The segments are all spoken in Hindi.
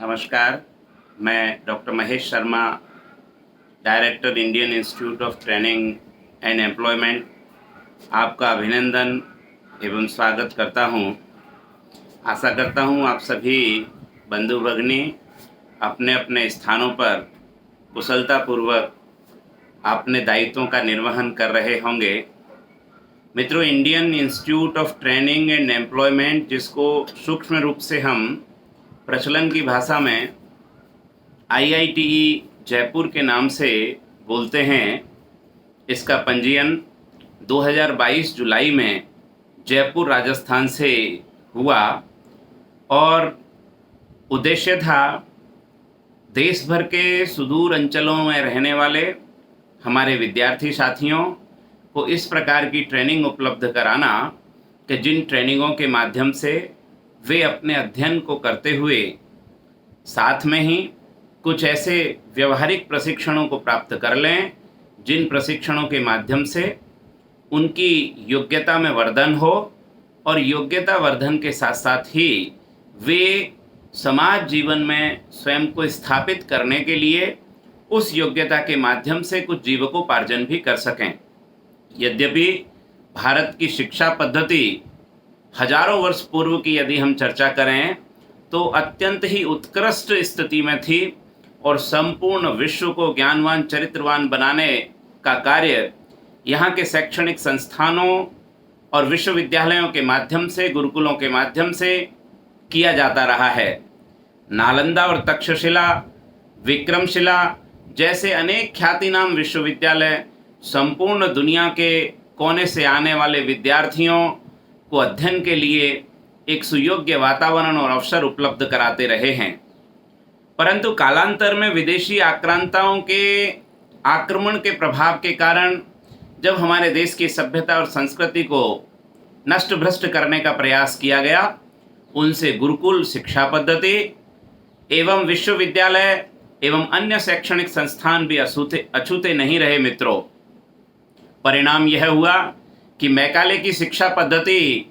नमस्कार, मैं doctor Mahesh Sharma, director Indian institute of training and employment आपका अभिनंदन एवं स्वागत करता हूं। आशा करता हूं आप सभी बंधु भगिनी अपने अपने स्थानों पर कुशलतापूर्वक अपने दायित्वों का निर्वहन कर रहे होंगे। मित्रों, Indian institute of training and employment, जिसको सूक्ष्म रूप से हम प्रचलन की भाषा में IITE जयपुर के नाम से बोलते हैं, इसका पंजीयन 2022 जुलाई में जयपुर राजस्थान से हुआ और उद्देश्य था देश भर के सुदूर अंचलों में रहने वाले हमारे विद्यार्थी साथियों को इस प्रकार की ट्रेनिंग उपलब्ध कराना कि जिन ट्रेनिंगों के माध्यम से वे अपने अध्ययन को करते हुए साथ में ही कुछ ऐसे व्यवहारिक प्रशिक्षणों को प्राप्त कर लें जिन प्रशिक्षणों के माध्यम से उनकी योग्यता में वर्धन हो और योग्यता वर्धन के साथ साथ ही वे समाज जीवन में स्वयं को स्थापित करने के लिए उस योग्यता के माध्यम से कुछ जीविकोपार्जन भी कर सकें। यद्यपि भारत की शिक्षा पद्धति हजारों वर्ष पूर्व की यदि हम चर्चा करें तो अत्यंत ही उत्कृष्ट स्थिति में थी और संपूर्ण विश्व को ज्ञानवान चरित्रवान बनाने का कार्य यहाँ के शैक्षणिक संस्थानों और विश्वविद्यालयों के माध्यम से, गुरुकुलों के माध्यम से किया जाता रहा है। नालंदा और तक्षशिला, विक्रमशिला जैसे अनेक ख्यातिनाम विश्वविद्यालय संपूर्ण दुनिया के कोने से आने वाले विद्यार्थियों को अध्ययन के लिए एक सुयोग्य वातावरण और अवसर उपलब्ध कराते रहे हैं। परंतु कालांतर में विदेशी आक्रांताओं के आक्रमण के प्रभाव के कारण जब हमारे देश की सभ्यता और संस्कृति को नष्ट भ्रष्ट करने का प्रयास किया गया, उनसे गुरुकुल शिक्षा पद्धति एवं विश्वविद्यालय एवं अन्य शैक्षणिक संस्थान भी अछूते नहीं रहे। मित्रों, परिणाम यह हुआ कि मैकाले की शिक्षा पद्धति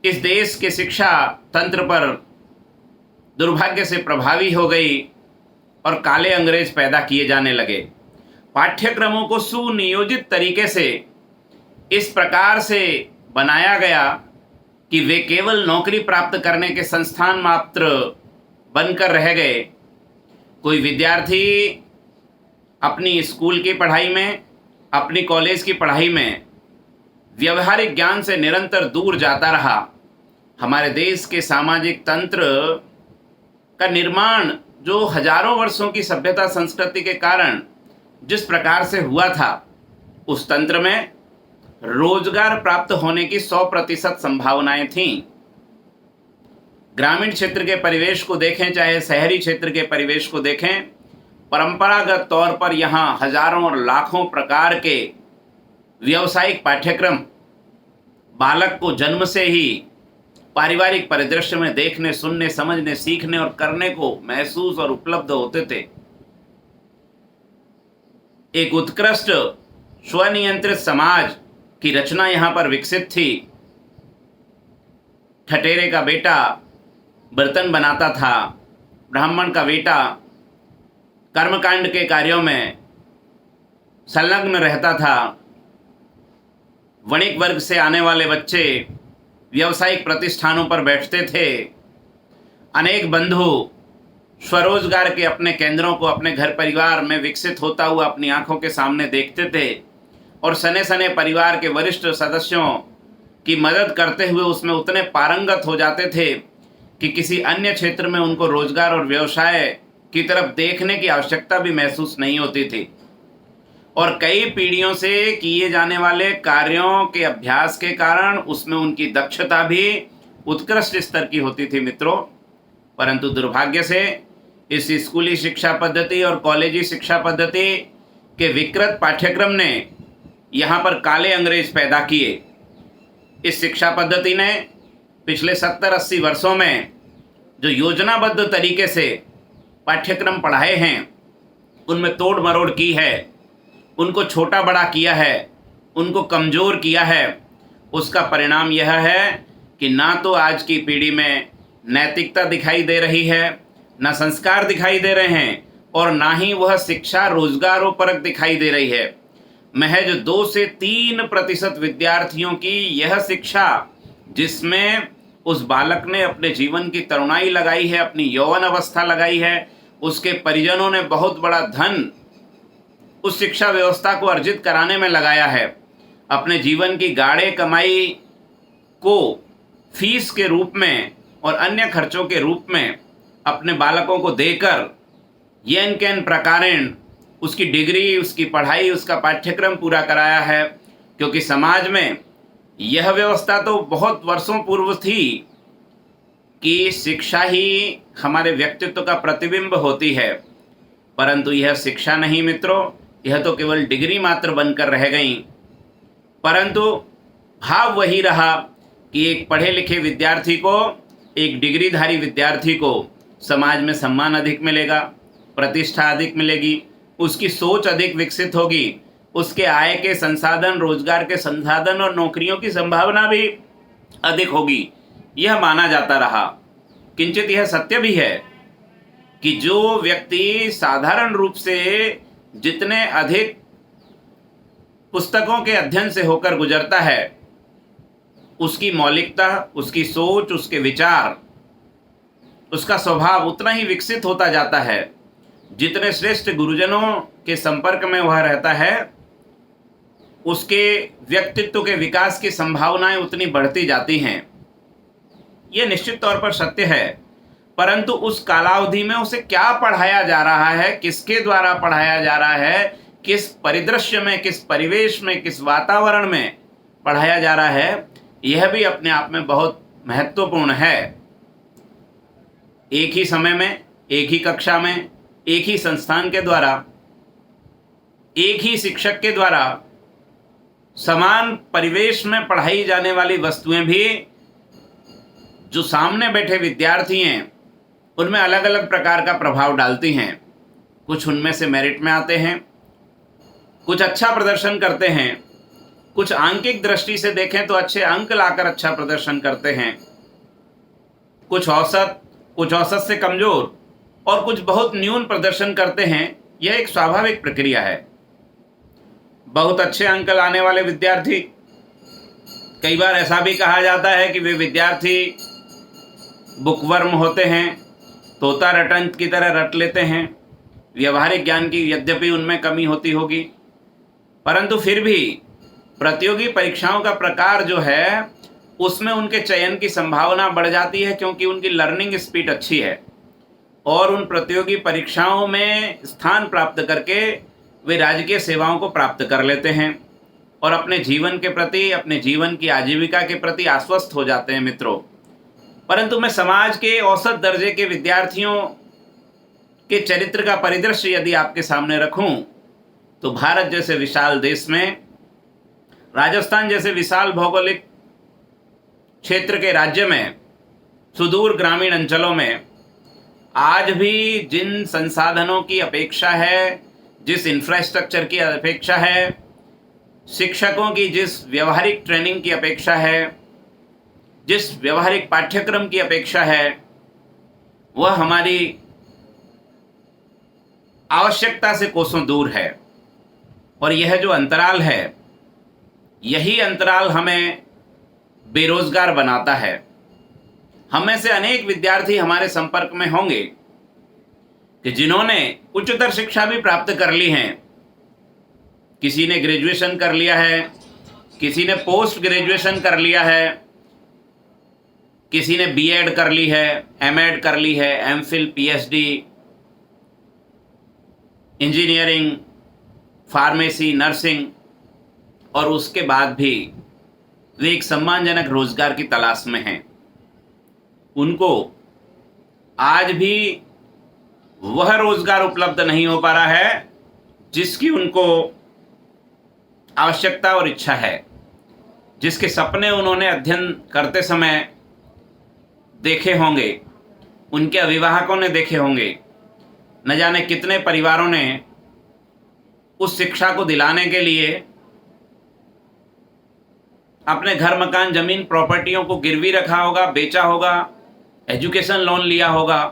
इस देश के शिक्षा तंत्र पर दुर्भाग्य से प्रभावी हो गई और काले अंग्रेज पैदा किए जाने लगे। पाठ्यक्रमों को सुनियोजित तरीके से इस प्रकार से बनाया गया कि वे केवल नौकरी प्राप्त करने के संस्थान मात्र बनकर रह गए। कोई विद्यार्थी अपनी स्कूल की पढ़ाई में, अपनी कॉलेज की पढ़ाई में व्यवहारिक ज्ञान से निरंतर दूर जाता रहा। हमारे देश के सामाजिक तंत्र का निर्माण जो हजारों वर्षों की सभ्यता संस्कृति के कारण जिस प्रकार से हुआ था, उस तंत्र में रोजगार प्राप्त होने की 100% संभावनाएं थीं। ग्रामीण क्षेत्र के परिवेश को देखें चाहे शहरी क्षेत्र के परिवेश को देखें, परंपरागत तौर पर यहाँ हजारों और लाखों प्रकार के व्यावसायिक पाठ्यक्रम बालक को जन्म से ही पारिवारिक परिदृश्य में देखने, सुनने, समझने, सीखने और करने को महसूस और उपलब्ध होते थे। एक उत्कृष्ट स्वनियंत्रित समाज की रचना यहाँ पर विकसित थी। ठठेरे का बेटा बर्तन बनाता था, ब्राह्मण का बेटा कर्मकांड के कार्यों में संलग्न रहता था, वणिक वर्ग से आने वाले बच्चे व्यावसायिक प्रतिष्ठानों पर बैठते थे। अनेक बंधु स्वरोजगार के अपने केंद्रों को अपने घर परिवार में विकसित होता हुआ अपनी आंखों के सामने देखते थे और सने सने परिवार के वरिष्ठ सदस्यों की मदद करते हुए उसमें उतने पारंगत हो जाते थे कि किसी अन्य क्षेत्र में उनको रोजगार और व्यवसाय की तरफ देखने की आवश्यकता भी महसूस नहीं होती थी। और कई पीढ़ियों से किए जाने वाले कार्यों के अभ्यास के कारण उसमें उनकी दक्षता भी उत्कृष्ट स्तर की होती थी। मित्रों, परंतु दुर्भाग्य से इस स्कूली शिक्षा पद्धति और कॉलेजी शिक्षा पद्धति के विकृत पाठ्यक्रम ने यहाँ पर काले अंग्रेज पैदा किए। इस शिक्षा पद्धति ने पिछले 70-80 वर्षों में जो योजनाबद्ध तरीके से पाठ्यक्रम पढ़ाए हैं, उनमें तोड़ मरोड़ की है, उनको छोटा बड़ा किया है, उनको कमज़ोर किया है। उसका परिणाम यह है कि ना तो आज की पीढ़ी में नैतिकता दिखाई दे रही है, ना संस्कार दिखाई दे रहे हैं और ना ही वह शिक्षा रोजगारोपरक दिखाई दे रही है। महज 2 से 3% विद्यार्थियों की यह शिक्षा, जिसमें उस बालक ने अपने जीवन की तरुणाई लगाई है, अपनी यौवन अवस्था लगाई है, उसके परिजनों ने बहुत बड़ा धन उस शिक्षा व्यवस्था को अर्जित कराने में लगाया है, अपने जीवन की गाढ़े कमाई को फीस के रूप में और अन्य खर्चों के रूप में अपने बालकों को देकर येन केन प्रकारेण उसकी डिग्री, उसकी पढ़ाई, उसका पाठ्यक्रम पूरा कराया है। क्योंकि समाज में यह व्यवस्था तो बहुत वर्षों पूर्व थी कि शिक्षा ही हमारे व्यक्तित्व का प्रतिबिंब होती है, परंतु यह शिक्षा नहीं मित्रों, यह तो केवल डिग्री मात्र बनकर रह गई। परंतु भाव वही रहा कि एक पढ़े लिखे विद्यार्थी को, एक डिग्रीधारी विद्यार्थी को समाज में सम्मान अधिक मिलेगा, प्रतिष्ठा अधिक मिलेगी, उसकी सोच अधिक विकसित होगी, उसके आय के संसाधन, रोजगार के संसाधन और नौकरियों की संभावना भी अधिक होगी, यह माना जाता रहा। किंचित यह सत्य भी है कि जो व्यक्ति साधारण रूप से जितने अधिक पुस्तकों के अध्ययन से होकर गुजरता है, उसकी मौलिकता, उसकी सोच, उसके विचार, उसका स्वभाव उतना ही विकसित होता जाता है। जितने श्रेष्ठ गुरुजनों के संपर्क में वह रहता है, उसके व्यक्तित्व के विकास की संभावनाएं उतनी बढ़ती जाती हैं। यह निश्चित तौर पर सत्य है, परंतु उस कालावधि में उसे क्या पढ़ाया जा रहा है, किसके द्वारा पढ़ाया जा रहा है, किस परिदृश्य में, किस परिवेश में, किस वातावरण में पढ़ाया जा रहा है, यह भी अपने आप में बहुत महत्वपूर्ण है। एक ही समय में, एक ही कक्षा में, एक ही संस्थान के द्वारा, एक ही शिक्षक के द्वारा समान परिवेश में पढ़ाई जाने वाली वस्तुएं भी जो सामने बैठे विद्यार्थी हैं उनमें अलग अलग प्रकार का प्रभाव डालती हैं। कुछ उनमें से मेरिट में आते हैं, कुछ अच्छा प्रदर्शन करते हैं, कुछ आंकिक दृष्टि से देखें तो अच्छे अंक लाकर अच्छा प्रदर्शन करते हैं, कुछ औसत से कमज़ोर और कुछ बहुत न्यून प्रदर्शन करते हैं। यह एक स्वाभाविक प्रक्रिया है। बहुत अच्छे अंक लाने वाले विद्यार्थी, कई बार ऐसा भी कहा जाता है कि वे विद्यार्थी बुकवर्म होते हैं, तोता रटंत की तरह रट लेते हैं। व्यवहारिक ज्ञान की यद्यपि उनमें कमी होती होगी, परंतु फिर भी प्रतियोगी परीक्षाओं का प्रकार जो है उसमें उनके चयन की संभावना बढ़ जाती है, क्योंकि उनकी लर्निंग स्पीड अच्छी है और उन प्रतियोगी परीक्षाओं में स्थान प्राप्त करके वे राजकीय सेवाओं को प्राप्त कर लेते हैं और अपने जीवन के प्रति, अपने जीवन की आजीविका के प्रति आश्वस्त हो जाते हैं मित्रों। परंतु मैं समाज के औसत दर्जे के विद्यार्थियों के चरित्र का परिदृश्य यदि आपके सामने रखूं, तो भारत जैसे विशाल देश में, राजस्थान जैसे विशाल भौगोलिक क्षेत्र के राज्य में, सुदूर ग्रामीण अंचलों में आज भी जिन संसाधनों की अपेक्षा है, जिस इंफ्रास्ट्रक्चर की अपेक्षा है, शिक्षकों की जिस व्यवहारिक ट्रेनिंग की अपेक्षा है, जिस व्यवहारिक पाठ्यक्रम की अपेक्षा है, वह हमारी आवश्यकता से कोसों दूर है। और यह जो अंतराल है, यही अंतराल हमें बेरोजगार बनाता है। हम में से अनेक विद्यार्थी हमारे संपर्क में होंगे कि जिन्होंने उच्चतर शिक्षा भी प्राप्त कर ली है। किसी ने ग्रेजुएशन कर लिया है, किसी ने पोस्ट ग्रेजुएशन कर लिया है, किसी ने बीएड कर ली है, एमएड कर ली है, MPhil, PhD, engineering, pharmacy, nursing, और उसके बाद भी वे एक सम्मानजनक रोजगार की तलाश में हैं। उनको आज भी वह रोजगार उपलब्ध नहीं हो पा रहा है जिसकी उनको आवश्यकता और इच्छा है, जिसके सपने उन्होंने अध्ययन करते समय देखे होंगे, उनके अभिभावकों ने देखे होंगे। न जाने कितने परिवारों ने उस शिक्षा को दिलाने के लिए अपने घर, मकान, जमीन, प्रॉपर्टियों को गिरवी रखा होगा, बेचा होगा, एजुकेशन लोन लिया होगा,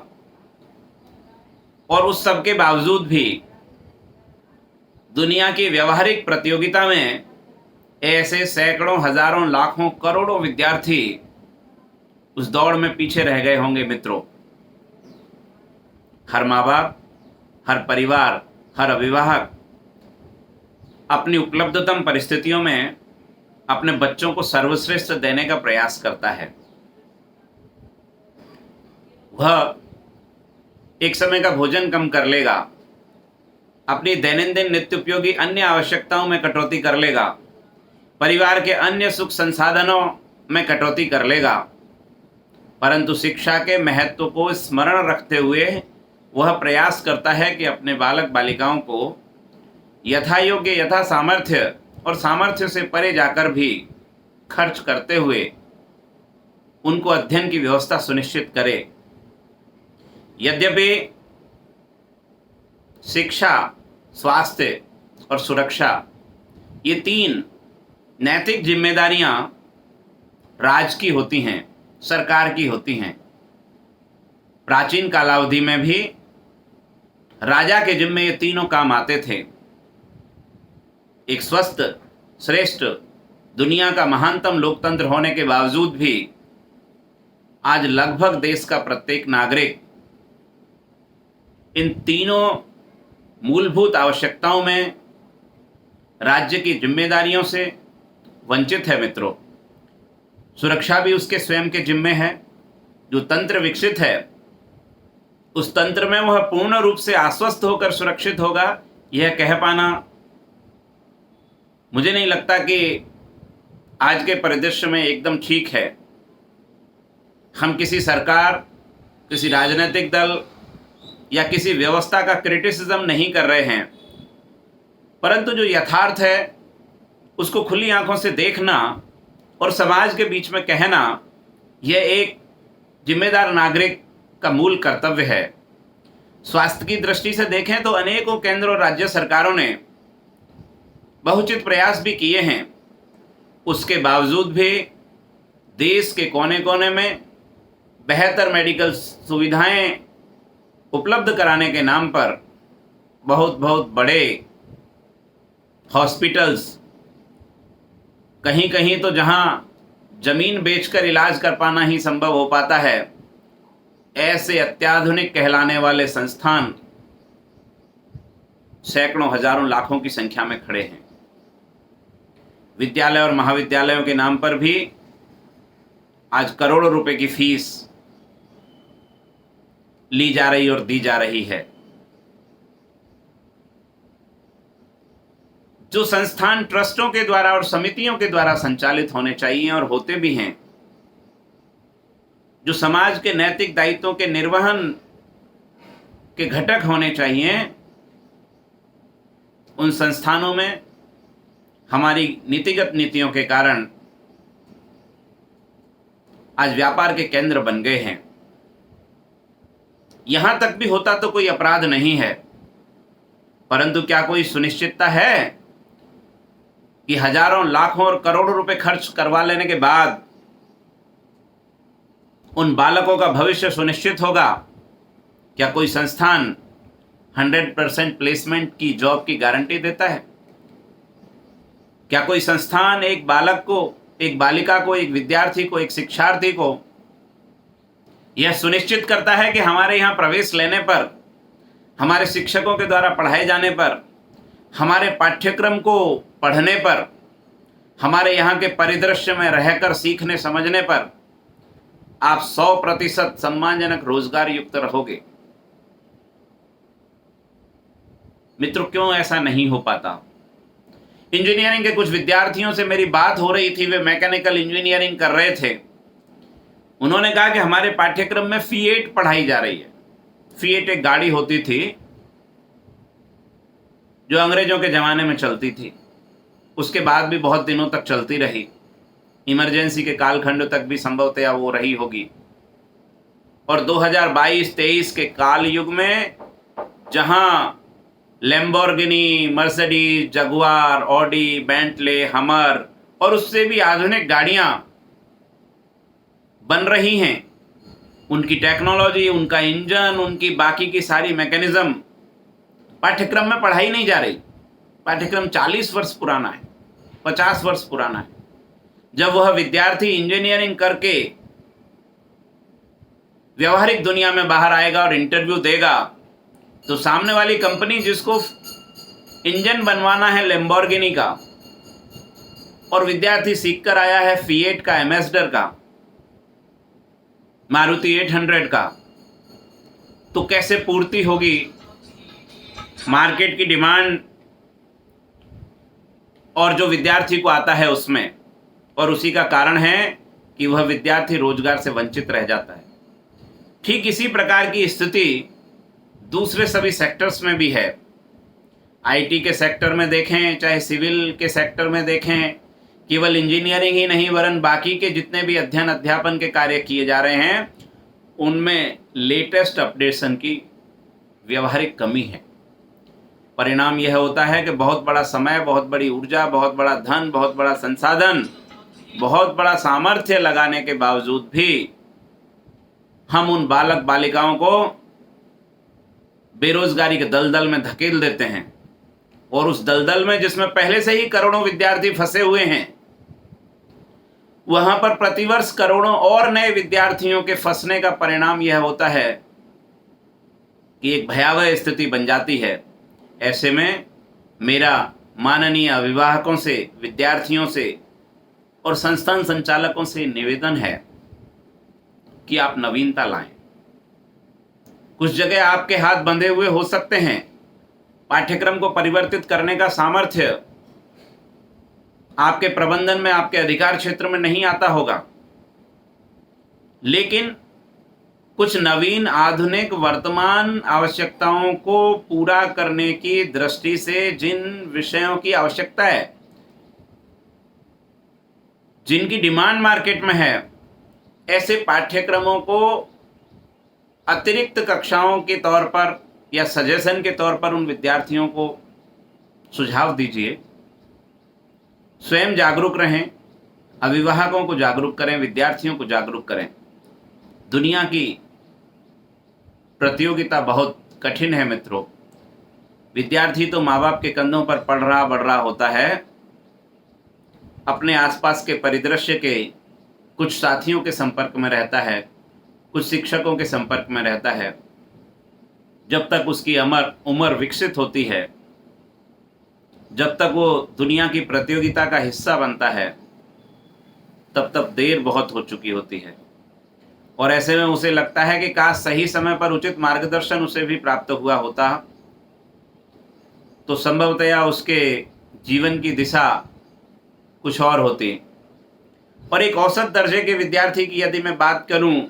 और उस सब के बावजूद भी दुनिया की व्यवहारिक प्रतियोगिता में ऐसे सैकड़ों, हजारों, लाखों, करोड़ों विद्यार्थी उस दौड़ में पीछे रह गए होंगे मित्रों। हर माँ बाप, हर परिवार, हर अभिभावक अपनी उपलब्धतम परिस्थितियों में अपने बच्चों को सर्वश्रेष्ठ देने का प्रयास करता है। वह एक समय का भोजन कम कर लेगा, अपनी दैनंदिन नित्य उपयोगी अन्य आवश्यकताओं में कटौती कर लेगा, परिवार के अन्य सुख संसाधनों में कटौती कर लेगा, परंतु शिक्षा के महत्व को स्मरण रखते हुए वह प्रयास करता है कि अपने बालक बालिकाओं को यथा योग्य, यथा सामर्थ्य और सामर्थ्य से परे जाकर भी खर्च करते हुए उनको अध्ययन की व्यवस्था सुनिश्चित करे। यद्यपि शिक्षा, स्वास्थ्य और सुरक्षा, ये तीन नैतिक जिम्मेदारियां राज की होती हैं, सरकार की होती हैं। प्राचीन कालावधि में भी राजा के जिम्मे ये तीनों काम आते थे। एक स्वस्थ, श्रेष्ठ, दुनिया का महानतम लोकतंत्र होने के बावजूद भी आज लगभग देश का प्रत्येक नागरिक इन तीनों मूलभूत आवश्यकताओं में राज्य की जिम्मेदारियों से वंचित है मित्रों। सुरक्षा भी उसके स्वयं के जिम्मे है। जो तंत्र विकसित है उस तंत्र में वह पूर्ण रूप से आश्वस्त होकर सुरक्षित होगा, यह कह पाना मुझे नहीं लगता कि आज के परिदृश्य में एकदम ठीक है। हम किसी सरकार, किसी राजनीतिक दल या किसी व्यवस्था का क्रिटिसिज्म नहीं कर रहे हैं, परंतु जो यथार्थ है उसको खुली आंखों से देखना और समाज के बीच में कहना, यह एक जिम्मेदार नागरिक का मूल कर्तव्य है। स्वास्थ्य की दृष्टि से देखें तो अनेकों केंद्र और राज्य सरकारों ने बहुचित प्रयास भी किए हैं, उसके बावजूद भी देश के कोने कोने में बेहतर मेडिकल सुविधाएं उपलब्ध कराने के नाम पर बहुत बहुत बड़े हॉस्पिटल्स, कहीं कहीं तो जहां जमीन बेचकर इलाज कर पाना ही संभव हो पाता है, ऐसे अत्याधुनिक कहलाने वाले संस्थान सैकड़ों, हजारों, लाखों की संख्या में खड़े हैं। विद्यालय और महाविद्यालयों के नाम पर भी आज करोड़ों रुपए की फीस ली जा रही और दी जा रही है। जो संस्थान ट्रस्टों के द्वारा और समितियों के द्वारा संचालित होने चाहिए और होते भी हैं, जो समाज के नैतिक दायित्वों के निर्वहन के घटक होने चाहिए, उन संस्थानों में हमारी नीतिगत नीतियों के कारण आज व्यापार के केंद्र बन गए हैं। यहां तक भी होता तो कोई अपराध नहीं है, परंतु क्या कोई सुनिश्चितता है कि हजारों, लाखों और करोड़ों रुपए खर्च करवा लेने के बाद उन बालकों का भविष्य सुनिश्चित होगा? क्या कोई संस्थान 100% प्लेसमेंट की जॉब की गारंटी देता है? क्या कोई संस्थान एक बालक को, एक बालिका को, एक विद्यार्थी को, एक शिक्षार्थी को यह सुनिश्चित करता है कि हमारे यहाँ प्रवेश लेने पर, हमारे शिक्षकों के द्वारा पढ़ाए जाने पर, हमारे पाठ्यक्रम को पढ़ने पर, हमारे यहाँ के परिदृश्य में रहकर सीखने समझने पर आप 100% सम्मानजनक रोजगार युक्त रहोगे? मित्रों, क्यों ऐसा नहीं हो पाता? इंजीनियरिंग के कुछ विद्यार्थियों से मेरी बात हो रही थी, वे मैकेनिकल इंजीनियरिंग कर रहे थे। उन्होंने कहा कि हमारे पाठ्यक्रम में फिएट पढ़ाई जा रही है। फिएट एक गाड़ी होती थी जो अंग्रेजों के ज़माने में चलती थी, उसके बाद भी बहुत दिनों तक चलती रही, इमरजेंसी के कालखंड तक भी संभवतया वो रही होगी। और 2022-23 के काल युग में जहां Lamborghini, Mercedes, Jaguar, Audi, Bentley, हमर और उससे भी आधुनिक गाड़ियां बन रही हैं, उनकी टेक्नोलॉजी, उनका इंजन, उनकी बाकी की सारी मैकेनिज्म पाठ्यक्रम में पढ़ाई नहीं जा रही। पाठ्यक्रम 40 वर्ष पुराना है, 50 वर्ष पुराना है। जब वह विद्यार्थी इंजीनियरिंग करके व्यवहारिक दुनिया में बाहर आएगा और इंटरव्यू देगा, तो सामने वाली कंपनी जिसको इंजन बनवाना है लैम्बोर्गिनी का और विद्यार्थी सीख कर आया है फिएट का, एम्बेसडर का, मारुति 800 का, तो कैसे पूर्ति होगी मार्केट की डिमांड और जो विद्यार्थी को आता है उसमें। और उसी का कारण है कि वह विद्यार्थी रोजगार से वंचित रह जाता है। ठीक इसी प्रकार की स्थिति दूसरे सभी सेक्टर्स में भी है। आईटी के सेक्टर में देखें, चाहे सिविल के सेक्टर में देखें, केवल इंजीनियरिंग ही नहीं वरन बाकी के जितने भी अध्ययन अध्यापन के कार्य किए जा रहे हैं उनमें लेटेस्ट अपडेशन की व्यवहारिक कमी है। परिणाम यह होता है कि बहुत बड़ा समय, बहुत बड़ी ऊर्जा, बहुत बड़ा धन, बहुत बड़ा संसाधन, बहुत बड़ा सामर्थ्य लगाने के बावजूद भी हम उन बालक बालिकाओं को बेरोजगारी के दलदल में धकेल देते हैं। और उस दलदल में जिसमें पहले से ही करोड़ों विद्यार्थी फंसे हुए हैं, वहां पर प्रतिवर्ष करोड़ों और नए विद्यार्थियों के फंसने का परिणाम यह होता है कि एक भयावह स्थिति बन जाती है। ऐसे में मेरा माननीय अभिभावकों से, विद्यार्थियों से और संस्थान संचालकों से निवेदन है कि आप नवीनता लाएं। कुछ जगह आपके हाथ बंधे हुए हो सकते हैं, पाठ्यक्रम को परिवर्तित करने का सामर्थ्य आपके प्रबंधन में, आपके अधिकार क्षेत्र में नहीं आता होगा, लेकिन कुछ नवीन, आधुनिक, वर्तमान आवश्यकताओं को पूरा करने की दृष्टि से जिन विषयों की आवश्यकता है, जिनकी डिमांड मार्केट में है, ऐसे पाठ्यक्रमों को अतिरिक्त कक्षाओं के तौर पर या सजेशन के तौर पर उन विद्यार्थियों को सुझाव दीजिए। स्वयं जागरूक रहें, अभिभावकों को जागरूक करें, विद्यार्थियों को जागरूक करें। दुनिया की प्रतियोगिता बहुत कठिन है मित्रों। विद्यार्थी तो माँ बाप के कंधों पर पढ़ रहा बढ़ रहा होता है, अपने आसपास के परिदृश्य के कुछ साथियों के संपर्क में रहता है, कुछ शिक्षकों के संपर्क में रहता है। जब तक उसकी उम्र विकसित होती है, जब तक वो दुनिया की प्रतियोगिता का हिस्सा बनता है, तब तक देर बहुत हो चुकी होती है। और ऐसे में उसे लगता है कि काश सही समय पर उचित मार्गदर्शन उसे भी प्राप्त हुआ होता, तो संभवतया उसके जीवन की दिशा कुछ और होती। और एक औसत दर्जे के विद्यार्थी की यदि मैं बात करूं,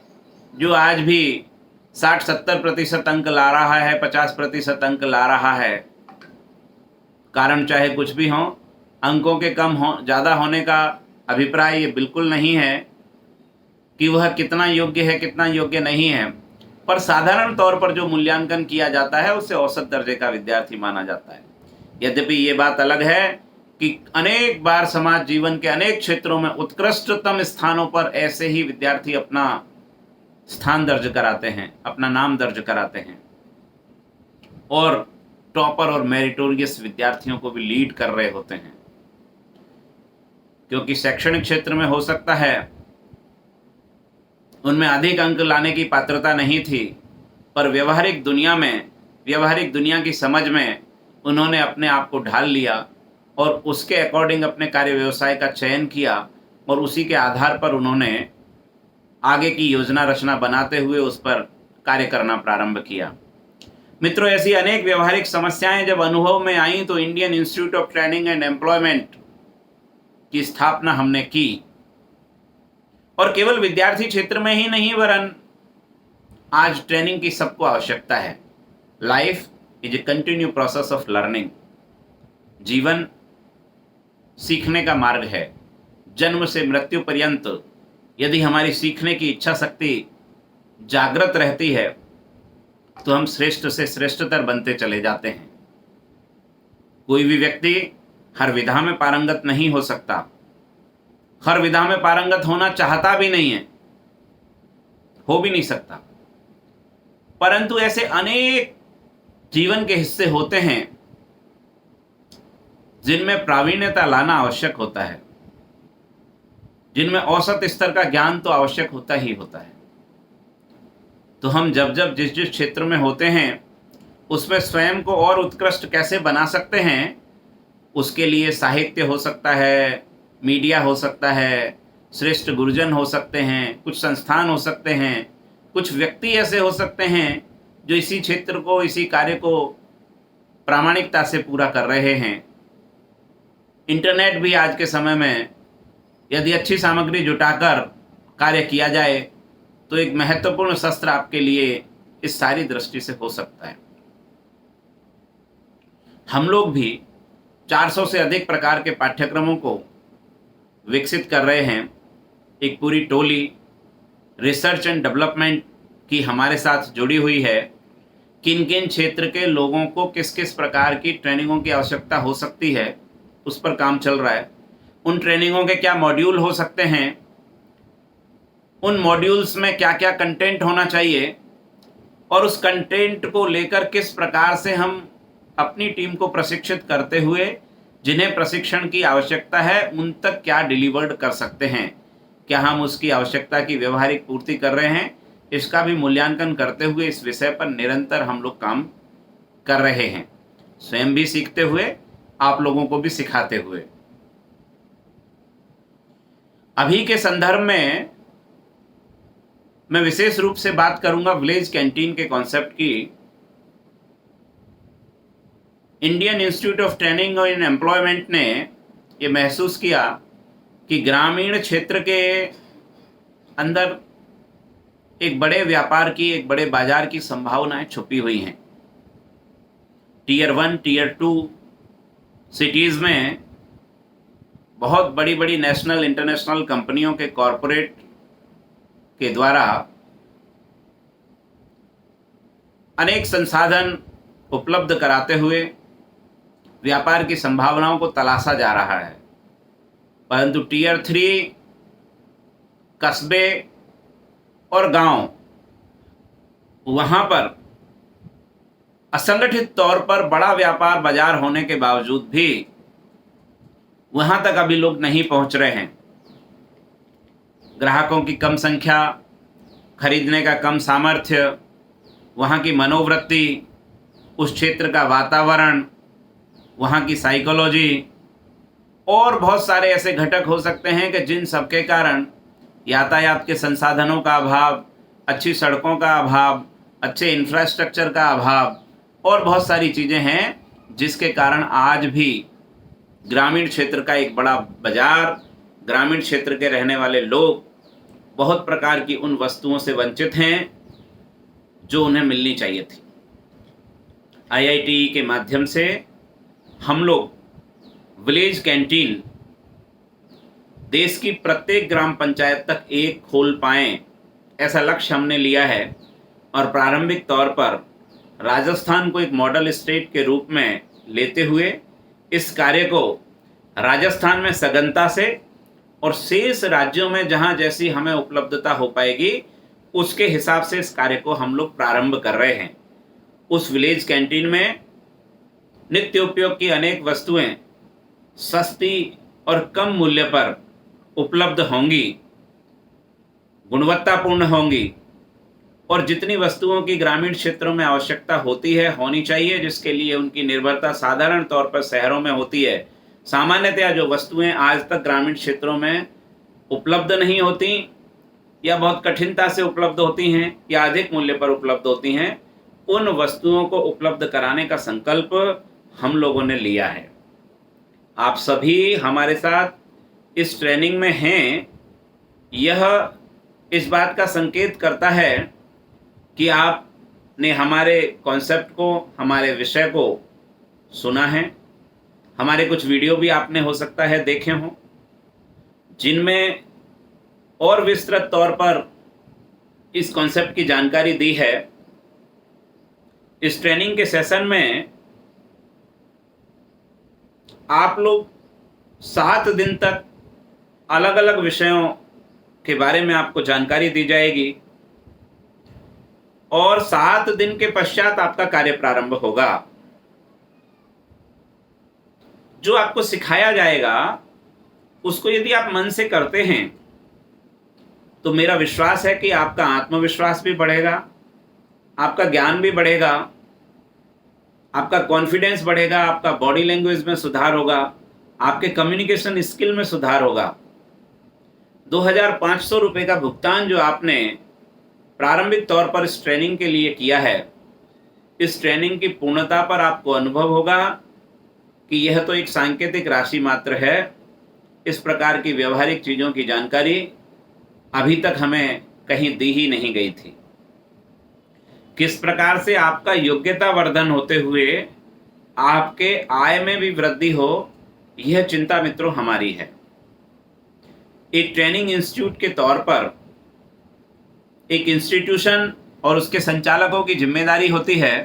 जो आज भी 60-70% अंक ला रहा है, 50% अंक ला रहा है, कारण चाहे कुछ भी हो, अंकों के कम हो ज़्यादा होने का अभिप्राय ये बिल्कुल नहीं है कि वह कितना योग्य है, कितना योग्य नहीं है, पर साधारण तौर पर जो मूल्यांकन किया जाता है उसे औसत दर्जे का विद्यार्थी माना जाता है। यद्यपि ये बात अलग है कि अनेक बार समाज जीवन के अनेक क्षेत्रों में उत्कृष्टतम स्थानों पर ऐसे ही विद्यार्थी अपना स्थान दर्ज कराते हैं, अपना नाम दर्ज कराते हैं और टॉपर और मेरिटोरियस विद्यार्थियों को भी लीड कर रहे होते हैं। क्योंकि शैक्षणिक क्षेत्र में हो सकता है उनमें अधिक अंक लाने की पात्रता नहीं थी, पर व्यवहारिक दुनिया में, व्यवहारिक दुनिया की समझ में उन्होंने अपने आप को ढाल लिया और उसके अकॉर्डिंग अपने कार्य व्यवसाय का चयन किया और उसी के आधार पर उन्होंने आगे की योजना रचना बनाते हुए उस पर कार्य करना प्रारंभ किया। मित्रों, ऐसी अनेक व्यवहारिक समस्याएं जब अनुभव में आईं तो Indian institute of training and employment की स्थापना हमने की। और केवल विद्यार्थी क्षेत्र में ही नहीं वरन आज ट्रेनिंग की सबको आवश्यकता है। Life is a continue process of learning. जीवन सीखने का मार्ग है। जन्म से मृत्यु पर्यंत यदि हमारी सीखने की इच्छा शक्ति जागृत रहती है तो हम श्रेष्ठ से श्रेष्ठतर बनते चले जाते हैं। कोई भी व्यक्ति हर विधा में पारंगत नहीं हो सकता, हर विधा में पारंगत होना चाहता भी नहीं है। हो भी नहीं सकता। परंतु ऐसे अनेक जीवन के हिस्से होते हैं जिनमें प्रावीण्यता लाना आवश्यक होता है, जिनमें औसत स्तर का ज्ञान तो आवश्यक होता ही होता है। तो हम जब जब जिस जिस क्षेत्र में होते हैं उसमें स्वयं को और उत्कृष्ट कैसे बना सकते हैं, उसके लिए साहित्य हो सकता है, मीडिया हो सकता है, श्रेष्ठ गुरुजन हो सकते हैं, कुछ संस्थान हो सकते हैं, कुछ व्यक्ति ऐसे हो सकते हैं जो इसी क्षेत्र को, इसी कार्य को प्रामाणिकता से पूरा कर रहे हैं। इंटरनेट भी आज के समय में यदि अच्छी सामग्री जुटाकर कार्य किया जाए तो एक महत्वपूर्ण शस्त्र आपके लिए इस सारी दृष्टि से हो सकता है। हम लोग भी 400 से अधिक प्रकार के पाठ्यक्रमों को विकसित कर रहे हैं। एक पूरी टोली रिसर्च एंड डेवलपमेंट की हमारे साथ जुड़ी हुई है। किन किन क्षेत्र के लोगों को किस किस प्रकार की ट्रेनिंगों की आवश्यकता हो सकती है, उस पर काम चल रहा है। उन ट्रेनिंगों के क्या मॉड्यूल हो सकते हैं, उन मॉड्यूल्स में क्या क्या कंटेंट होना चाहिए, और उस कंटेंट को लेकर किस प्रकार से हम अपनी टीम को प्रशिक्षित करते हुए जिन्हें प्रशिक्षण की आवश्यकता है उन तक क्या डिलीवर्ड कर सकते हैं, क्या हम उसकी आवश्यकता की व्यवहारिक पूर्ति कर रहे हैं, इसका भी मूल्यांकन करते हुए इस विषय पर निरंतर हम लोग काम कर रहे हैं, स्वयं भी सीखते हुए, आप लोगों को भी सिखाते हुए। अभी के संदर्भ में मैं विशेष रूप से बात करूंगा विलेज कैंटीन के कॉन्सेप्ट की। Indian institute of training and employment ने ये महसूस किया कि ग्रामीण क्षेत्र के अंदर एक बड़े व्यापार की, एक बड़े बाजार की संभावनाएं छुपी हुई हैं। टीयर 1, टीयर 2 सिटीज़ में बहुत बड़ी बड़ी नेशनल इंटरनेशनल कंपनियों के कॉरपोरेट के द्वारा अनेक संसाधन उपलब्ध कराते हुए व्यापार की संभावनाओं को तलाशा जा रहा है। परंतु टीयर 3 कस्बे और गांव, वहां पर असंगठित तौर पर बड़ा व्यापार बाजार होने के बावजूद भी वहां तक अभी लोग नहीं पहुंच रहे हैं। ग्राहकों की कम संख्या, खरीदने का कम सामर्थ्य, वहाँ की मनोवृत्ति, उस क्षेत्र का वातावरण, वहाँ की साइकोलॉजी और बहुत सारे ऐसे घटक हो सकते हैं कि जिन सबके कारण यातायात के संसाधनों का अभाव, अच्छी सड़कों का अभाव, अच्छे इंफ्रास्ट्रक्चर का अभाव और बहुत सारी चीज़ें हैं जिसके कारण आज भी ग्रामीण क्षेत्र का एक बड़ा बाजार, ग्रामीण क्षेत्र के रहने वाले लोग बहुत प्रकार की उन वस्तुओं से वंचित हैं जो उन्हें मिलनी चाहिए थी। IIT के माध्यम से हम लोग विलेज कैंटीन देश की प्रत्येक ग्राम पंचायत तक एक खोल पाएं, ऐसा लक्ष्य हमने लिया है। और प्रारंभिक तौर पर राजस्थान को एक मॉडल स्टेट के रूप में लेते हुए इस कार्य को राजस्थान में सघनता से और शेष राज्यों में जहां जैसी हमें उपलब्धता हो पाएगी उसके हिसाब से इस कार्य को हम लोग प्रारंभ कर रहे हैं। उस विलेज कैंटीन में नित्य उपयोग की अनेक वस्तुएं सस्ती और कम मूल्य पर उपलब्ध होंगी, गुणवत्तापूर्ण होंगी, और जितनी वस्तुओं की ग्रामीण क्षेत्रों में आवश्यकता होती है, होनी चाहिए, जिसके लिए उनकी निर्भरता साधारण तौर पर शहरों में होती है। सामान्यतया जो वस्तुएं आज तक ग्रामीण क्षेत्रों में उपलब्ध नहीं होती या बहुत कठिनता से उपलब्ध होती हैं या अधिक मूल्य पर उपलब्ध होती हैं, उन वस्तुओं को उपलब्ध कराने का संकल्प हम लोगों ने लिया है। आप सभी हमारे साथ इस ट्रेनिंग में हैं। यह इस बात का संकेत करता है कि आपने हमारे कॉन्सेप्ट को, हमारे विषय को सुना है। हमारे कुछ वीडियो भी आपने हो सकता है देखे हों जिनमें और विस्तृत तौर पर इस कॉन्सेप्ट की जानकारी दी है। इस ट्रेनिंग के सेशन में आप लोग 7 दिन तक अलग अलग विषयों के बारे में आपको जानकारी दी जाएगी। और 7 दिन के पश्चात आपका कार्य प्रारंभ होगा। जो आपको सिखाया जाएगा उसको यदि आप मन से करते हैं तो मेरा विश्वास है कि आपका आत्मविश्वास भी बढ़ेगा, आपका ज्ञान भी बढ़ेगा, आपका कॉन्फिडेंस बढ़ेगा, आपका बॉडी लैंग्वेज में सुधार होगा, आपके कम्युनिकेशन स्किल में सुधार होगा। 2500 रुपये का भुगतान जो आपने प्रारंभिक तौर पर इस ट्रेनिंग के लिए किया है, इस ट्रेनिंग की पूर्णता पर आपको अनुभव होगा कि यह तो एक सांकेतिक राशि मात्र है। इस प्रकार की व्यवहारिक चीज़ों की जानकारी अभी तक हमें कहीं दी ही नहीं गई थी। किस प्रकार से आपका योग्यता वर्धन होते हुए आपके आय में भी वृद्धि हो, यह चिंता मित्रों हमारी है। एक ट्रेनिंग इंस्टीट्यूट के तौर पर एक इंस्टीट्यूशन और उसके संचालकों की जिम्मेदारी होती है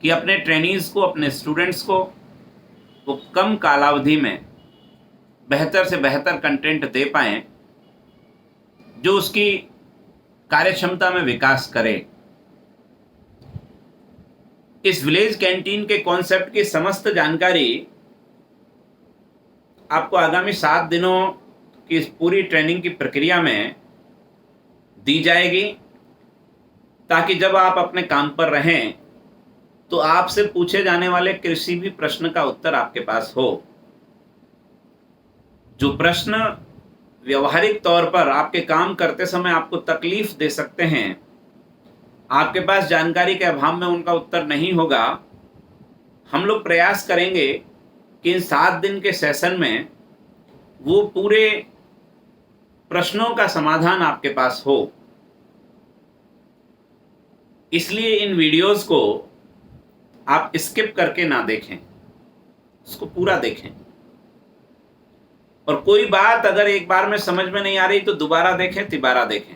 कि अपने ट्रेनीज को, अपने स्टूडेंट्स को वो कम कालावधि में बेहतर से बेहतर कंटेंट दे पाएं जो उसकी कार्यक्षमता में विकास करे। इस विलेज कैंटीन के कॉन्सेप्ट की समस्त जानकारी आपको आगामी 7 दिनों की इस पूरी ट्रेनिंग की प्रक्रिया में दी जाएगी, ताकि जब आप अपने काम पर रहें तो आपसे पूछे जाने वाले किसी भी प्रश्न का उत्तर आपके पास हो। जो प्रश्न व्यवहारिक तौर पर आपके काम करते समय आपको तकलीफ दे सकते हैं, आपके पास जानकारी के अभाव में उनका उत्तर नहीं होगा। हम लोग प्रयास करेंगे कि इन 7 दिन के सेशन में वो पूरे प्रश्नों का समाधान आपके पास हो। इसलिए इन वीडियोस को आप स्किप करके ना देखें, उसको पूरा देखें। और कोई बात अगर एक बार में समझ में नहीं आ रही तो दोबारा देखें, तिबारा देखें।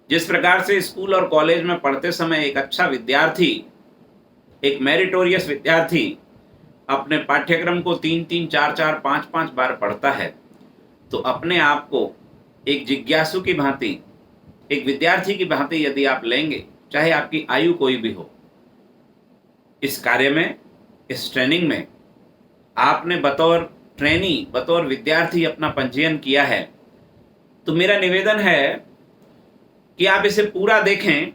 जिस प्रकार से स्कूल और कॉलेज में पढ़ते समय एक अच्छा विद्यार्थी, एक मेरिटोरियस विद्यार्थी अपने पाठ्यक्रम को 3-3, 4-4, 5-5 बार पढ़ता है, तो अपने आप को एक जिज्ञासु की भांति, एक विद्यार्थी की भांति यदि आप लेंगे, चाहे आपकी आयु कोई भी हो, इस कार्य में, इस ट्रेनिंग में आपने बतौर ट्रेनी, बतौर विद्यार्थी अपना पंजीयन किया है, तो मेरा निवेदन है कि आप इसे पूरा देखें,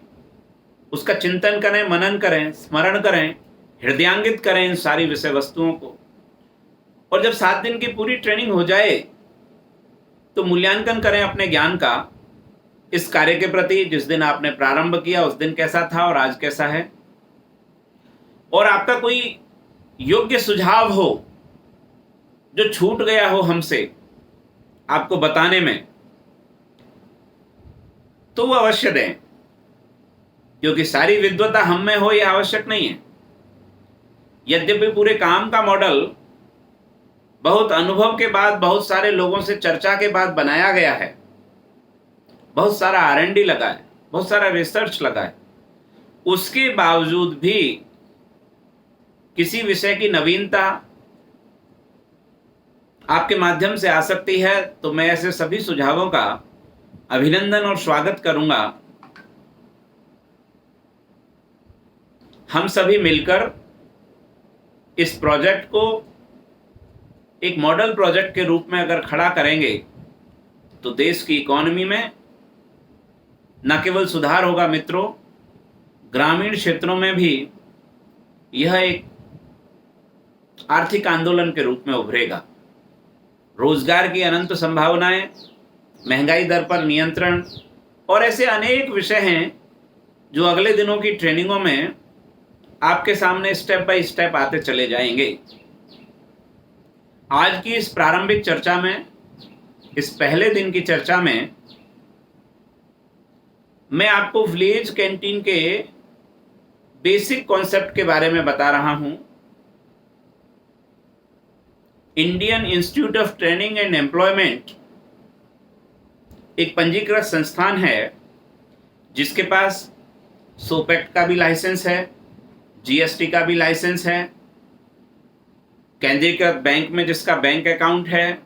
उसका चिंतन करें, मनन करें, स्मरण करें, हृदयांगित करें इन सारी विषय वस्तुओं को। और जब 7 दिन की पूरी ट्रेनिंग हो जाए तो मूल्यांकन करें अपने ज्ञान का, इस कार्य के प्रति। जिस दिन आपने प्रारंभ किया उस दिन कैसा था और आज कैसा है। और आपका कोई योग्य सुझाव हो जो छूट गया हो हमसे आपको बताने में, तो वो अवश्य दें, क्योंकि सारी विद्वता हम में हो यह आवश्यक नहीं है। यद्यपि पूरे काम का मॉडल बहुत अनुभव के बाद, बहुत सारे लोगों से चर्चा के बाद बनाया गया है, बहुत सारा R&D लगा है, बहुत सारा रिसर्च लगा है, उसके बावजूद भी किसी विषय की नवीनता आपके माध्यम से आ सकती है, तो मैं ऐसे सभी सुझावों का अभिनंदन और स्वागत करूंगा। हम सभी मिलकर इस प्रोजेक्ट को एक मॉडल प्रोजेक्ट के रूप में अगर खड़ा करेंगे तो देश की इकोनॉमी में न केवल सुधार होगा मित्रों, ग्रामीण क्षेत्रों में भी यह एक आर्थिक आंदोलन के रूप में उभरेगा। रोजगार की अनंत संभावनाएं, महंगाई दर पर नियंत्रण और ऐसे अनेक विषय हैं जो अगले दिनों की ट्रेनिंगों में आपके सामने स्टेप बाय स्टेप आते चले जाएंगे। आज की इस प्रारंभिक चर्चा में, इस पहले दिन की चर्चा में, मैं आपको विलेज कैंटीन के बेसिक कॉन्सेप्ट के बारे में बता रहा हूं। Indian institute of training and employment एक पंजीकृत संस्थान है जिसके पास सोपेक्ट का भी लाइसेंस है, GST का भी लाइसेंस है, केंद्रीकृत बैंक में जिसका बैंक अकाउंट है,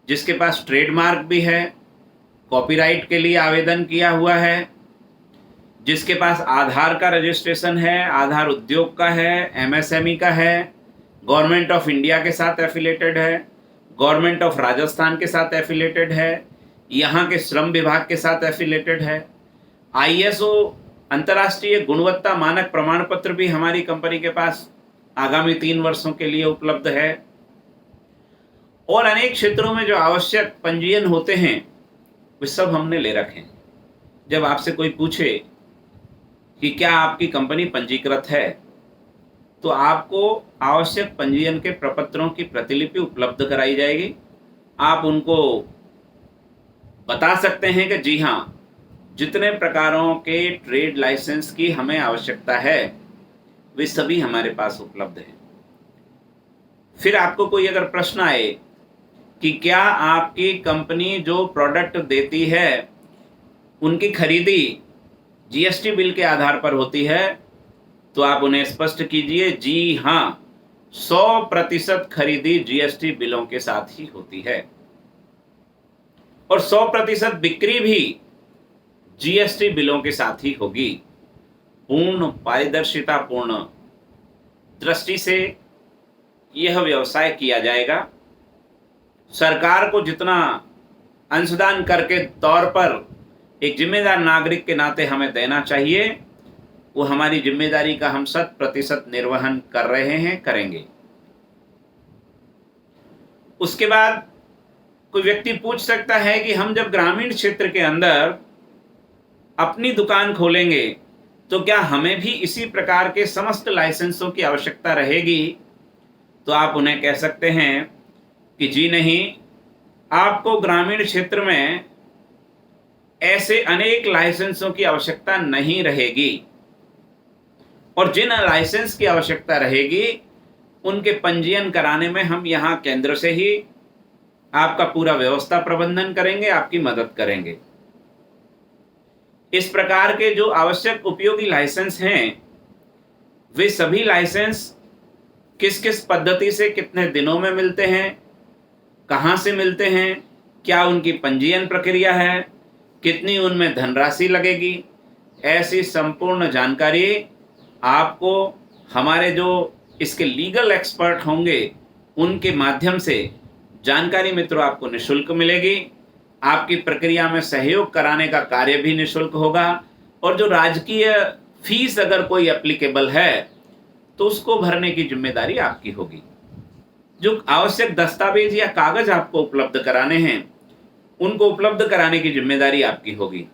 जिसके पास ट्रेडमार्क भी है, कॉपीराइट के लिए आवेदन किया हुआ है, जिसके पास आधार का रजिस्ट्रेशन है, आधार उद्योग का है, एमएसएमई का है, गवर्नमेंट ऑफ इंडिया के साथ एफिलेटेड है, गवर्नमेंट ऑफ राजस्थान के साथ एफिलेटेड है, यहाँ के श्रम विभाग के साथ एफिलेटेड है, आईएसओ अंतर्राष्ट्रीय गुणवत्ता मानक प्रमाण पत्र भी हमारी कंपनी के पास आगामी 3 वर्षों के लिए उपलब्ध है, और अनेक क्षेत्रों में जो आवश्यक पंजीयन होते हैं वे सब हमने ले रखे हैं। जब आपसे कोई पूछे कि क्या आपकी कंपनी पंजीकृत है, तो आपको आवश्यक पंजीयन के प्रपत्रों की प्रतिलिपि उपलब्ध कराई जाएगी। आप उनको बता सकते हैं कि जी हाँ, जितने प्रकारों के ट्रेड लाइसेंस की हमें आवश्यकता है वे सभी हमारे पास उपलब्ध हैं। फिर आपको कोई अगर प्रश्न आए कि क्या आपकी कंपनी जो प्रोडक्ट देती है उनकी खरीदी जीएसटी बिल के आधार पर होती है, तो आप उन्हें स्पष्ट कीजिए जी हाँ, 100% खरीदी जीएसटी बिलों के साथ ही होती है और 100% बिक्री भी जीएसटी बिलों के साथ ही होगी। पूर्ण पारदर्शिता पूर्ण दृष्टि से यह व्यवसाय किया जाएगा। सरकार को जितना अंशदान कर के तौर पर एक जिम्मेदार नागरिक के नाते हमें देना चाहिए, वो हमारी जिम्मेदारी का हम 100% निर्वहन कर रहे हैं, करेंगे। उसके बाद कोई व्यक्ति पूछ सकता है कि हम जब ग्रामीण क्षेत्र के अंदर अपनी दुकान खोलेंगे तो क्या हमें भी इसी प्रकार के समस्त लाइसेंसों की आवश्यकता रहेगी? तो आप उन्हें कह सकते हैं कि जी नहीं, आपको ग्रामीण क्षेत्र में ऐसे अनेक लाइसेंसों की आवश्यकता नहीं रहेगी, और जिन लाइसेंस की आवश्यकता रहेगी उनके पंजीयन कराने में हम यहाँ केंद्र से ही आपका पूरा व्यवस्था प्रबंधन करेंगे, आपकी मदद करेंगे। इस प्रकार के जो आवश्यक उपयोगी लाइसेंस हैं वे सभी लाइसेंस किस किस पद्धति से कितने दिनों में मिलते हैं, कहाँ से मिलते हैं, क्या उनकी पंजीयन प्रक्रिया है, कितनी उनमें धनराशि लगेगी, ऐसी संपूर्ण जानकारी आपको हमारे जो इसके लीगल एक्सपर्ट होंगे उनके माध्यम से जानकारी मित्रों आपको निःशुल्क मिलेगी। आपकी प्रक्रिया में सहयोग कराने का कार्य भी निःशुल्क होगा, और जो राजकीय फीस अगर कोई एप्लीकेबल है तो उसको भरने की जिम्मेदारी आपकी होगी। जो आवश्यक दस्तावेज या कागज आपको उपलब्ध कराने हैं उनको उपलब्ध कराने की जिम्मेदारी आपकी होगी।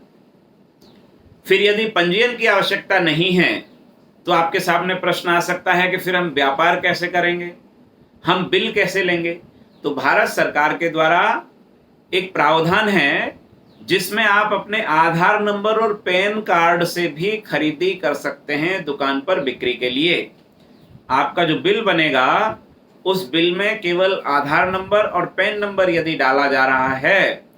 फिर यदि पंजीयन की आवश्यकता नहीं है तो आपके सामने प्रश्न आ सकता है कि फिर हम व्यापार कैसे करेंगे, हम बिल कैसे लेंगे? तो भारत सरकार के द्वारा एक प्रावधान है जिसमें आप अपने आधार नंबर और पैन कार्ड से भी खरीदी कर सकते हैं दुकान पर बिक्री के लिए। आपका जो बिल बनेगा उस बिल में केवल आधार नंबर और पैन नंबर यदि डाला जा रहा है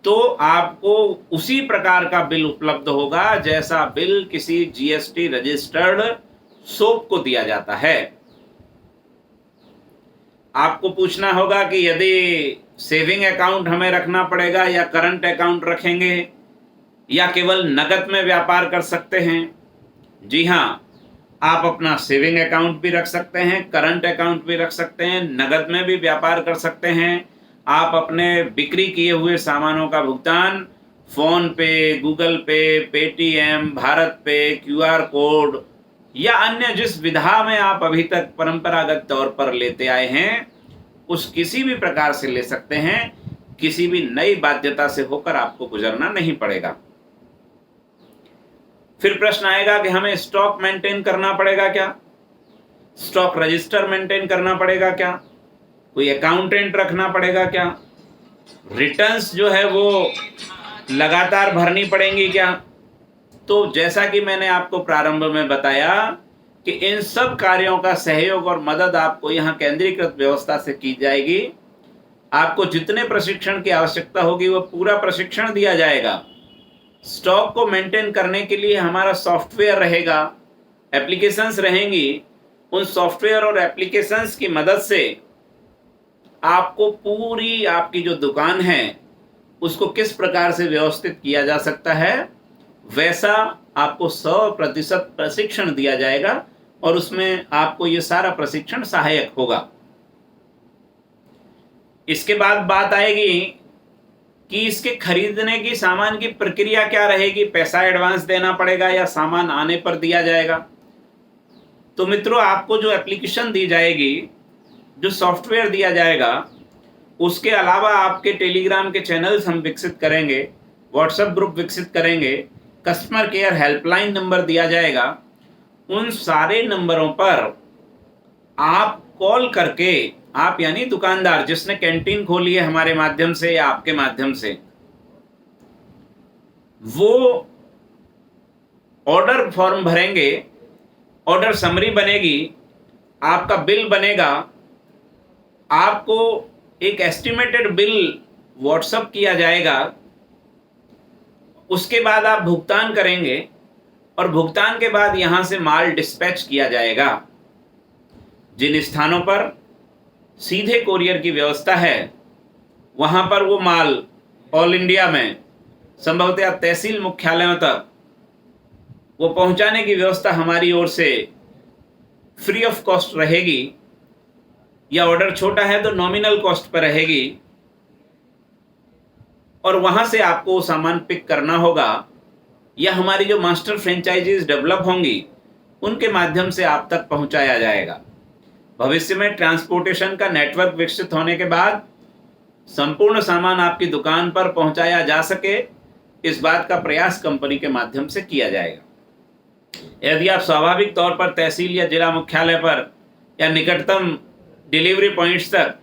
तो आपको उसी प्रकार का बिल उपलब्ध होगा जैसा बिल किसी जीएसटी रजिस्टर्ड शॉप को दिया जाता है। आपको पूछना होगा कि यदि सेविंग अकाउंट हमें रखना पड़ेगा या करंट अकाउंट रखेंगे या केवल नकद में व्यापार कर सकते हैं। जी हाँ, आप अपना सेविंग अकाउंट भी रख सकते हैं, करंट अकाउंट भी रख सकते हैं, नकद में भी व्यापार कर सकते हैं। आप अपने बिक्री किए हुए सामानों का भुगतान फोन पे, गूगल पे, पेटीएम, भारत पे, क्यूआर कोड या अन्य जिस विधा में आप अभी तक परंपरागत तौर पर लेते आए हैं उस किसी भी प्रकार से ले सकते हैं। किसी भी नई बाध्यता से होकर आपको गुजरना नहीं पड़ेगा। फिर प्रश्न आएगा कि हमें स्टॉक मेंटेन करना पड़ेगा क्या, स्टॉक रजिस्टर मेंटेन करना पड़ेगा क्या, कोई अकाउंटेंट रखना पड़ेगा क्या, रिटर्न्स जो है वो लगातार भरनी पड़ेंगी क्या? तो जैसा कि मैंने आपको प्रारंभ में बताया कि इन सब कार्यों का सहयोग और मदद आपको यहाँ केंद्रीकृत व्यवस्था से की जाएगी। आपको जितने प्रशिक्षण की आवश्यकता होगी वो पूरा प्रशिक्षण दिया जाएगा। स्टॉक को मेंटेन करने के लिए हमारा सॉफ्टवेयर रहेगा, एप्लीकेशंस रहेंगी। उन सॉफ्टवेयर और एप्लीकेशंस की मदद से आपको पूरी आपकी जो दुकान है उसको किस प्रकार से व्यवस्थित किया जा सकता है वैसा आपको 100% प्रशिक्षण दिया जाएगा और उसमें आपको ये सारा प्रशिक्षण सहायक होगा। इसके बाद बात आएगी कि इसके खरीदने की सामान की प्रक्रिया क्या रहेगी, पैसा एडवांस देना पड़ेगा या सामान आने पर दिया जाएगा। तो मित्रों, आपको जो एप्लीकेशन दी जाएगी, जो सॉफ्टवेयर दिया जाएगा, उसके अलावा आपके टेलीग्राम के चैनल्स हम विकसित करेंगे, व्हाट्सएप ग्रुप विकसित करेंगे, कस्टमर केयर हेल्पलाइन नंबर दिया जाएगा। उन सारे नंबरों पर आप कॉल करके, आप यानी दुकानदार जिसने कैंटीन खोली है हमारे माध्यम से या आपके माध्यम से, वो ऑर्डर फॉर्म भरेंगे, ऑर्डर समरी बनेगी, आपका बिल बनेगा, आपको एक एस्टिमेटेड बिल व्हाट्सएप किया जाएगा। उसके बाद आप भुगतान करेंगे और भुगतान के बाद यहां से माल डिस्पैच किया जाएगा। जिन स्थानों पर सीधे कोरियर की व्यवस्था है, वहां पर वो माल ऑल इंडिया में संभवतः तहसील मुख्यालयों तक वो पहुंचाने की व्यवस्था हमारी ओर से फ्री ऑफ कॉस्ट रहेगी, या ऑर्डर छोटा है तो नॉमिनल कॉस्ट पर रहेगी। और वहां से आपको सामान पिक करना होगा, या हमारी जो मास्टर फ्रेंचाइजीज डेवलप होंगी उनके माध्यम से आप तक पहुंचाया जाएगा। भविष्य में ट्रांसपोर्टेशन का नेटवर्क विकसित होने के बाद संपूर्ण सामान आपकी दुकान पर पहुंचाया जा सके, इस बात का प्रयास कंपनी के माध्यम से किया जाएगा। यदि आप स्वाभाविक तौर पर तहसील या जिला मुख्यालय पर या निकटतम डिलीवरी पॉइंट्स तक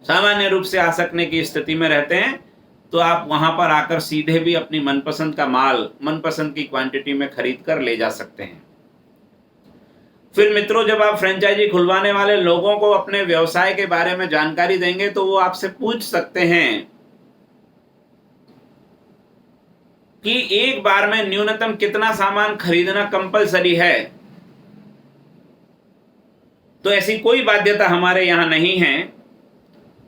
सामान्य रूप से आ सकने की स्थिति में रहते हैं, तो आप वहां पर आकर सीधे भी अपनी मनपसंद का माल मनपसंद की क्वांटिटी में खरीद कर ले जा सकते हैं। फिर मित्रों, जब आप फ्रेंचाइजी खुलवाने वाले लोगों को अपने व्यवसाय के बारे में जानकारी देंगे तो वो आपसे पूछ सकते हैं कि एक बार में न्यूनतम कितना सामान खरीदना कंपलसरी है। तो ऐसी कोई बाध्यता हमारे यहां नहीं है।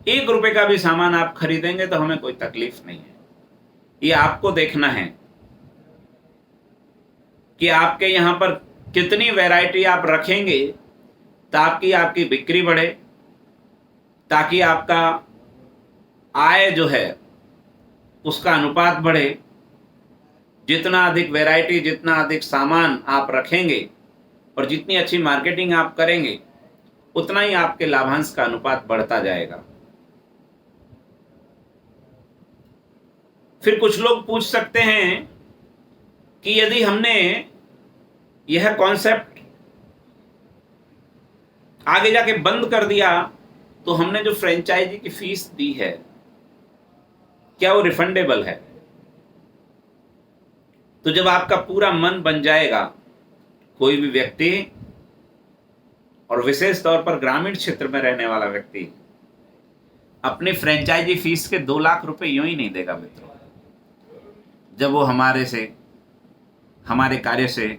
1 रुपए का भी सामान आप खरीदेंगे तो हमें कोई तकलीफ नहीं है। ये आपको देखना है कि आपके यहां पर कितनी वैरायटी आप रखेंगे ताकि आपकी बिक्री बढ़े, ताकि आपका आय जो है उसका अनुपात बढ़े। जितना अधिक वैरायटी, जितना अधिक सामान आप रखेंगे और जितनी अच्छी मार्केटिंग आप करेंगे, उतना ही आपके लाभांश का अनुपात बढ़ता जाएगा। फिर कुछ लोग पूछ सकते हैं कि यदि हमने यह कॉन्सेप्ट आगे जाके बंद कर दिया तो हमने जो फ्रेंचाइजी की फीस दी है, क्या वो रिफंडेबल है? तो जब आपका पूरा मन बन जाएगा, कोई भी व्यक्ति और विशेष तौर पर ग्रामीण क्षेत्र में रहने वाला व्यक्ति अपनी फ्रेंचाइजी फीस के 2 लाख रुपए यूं ही नहीं देगा मित्रों। जब वो हमारे से, हमारे कार्य से,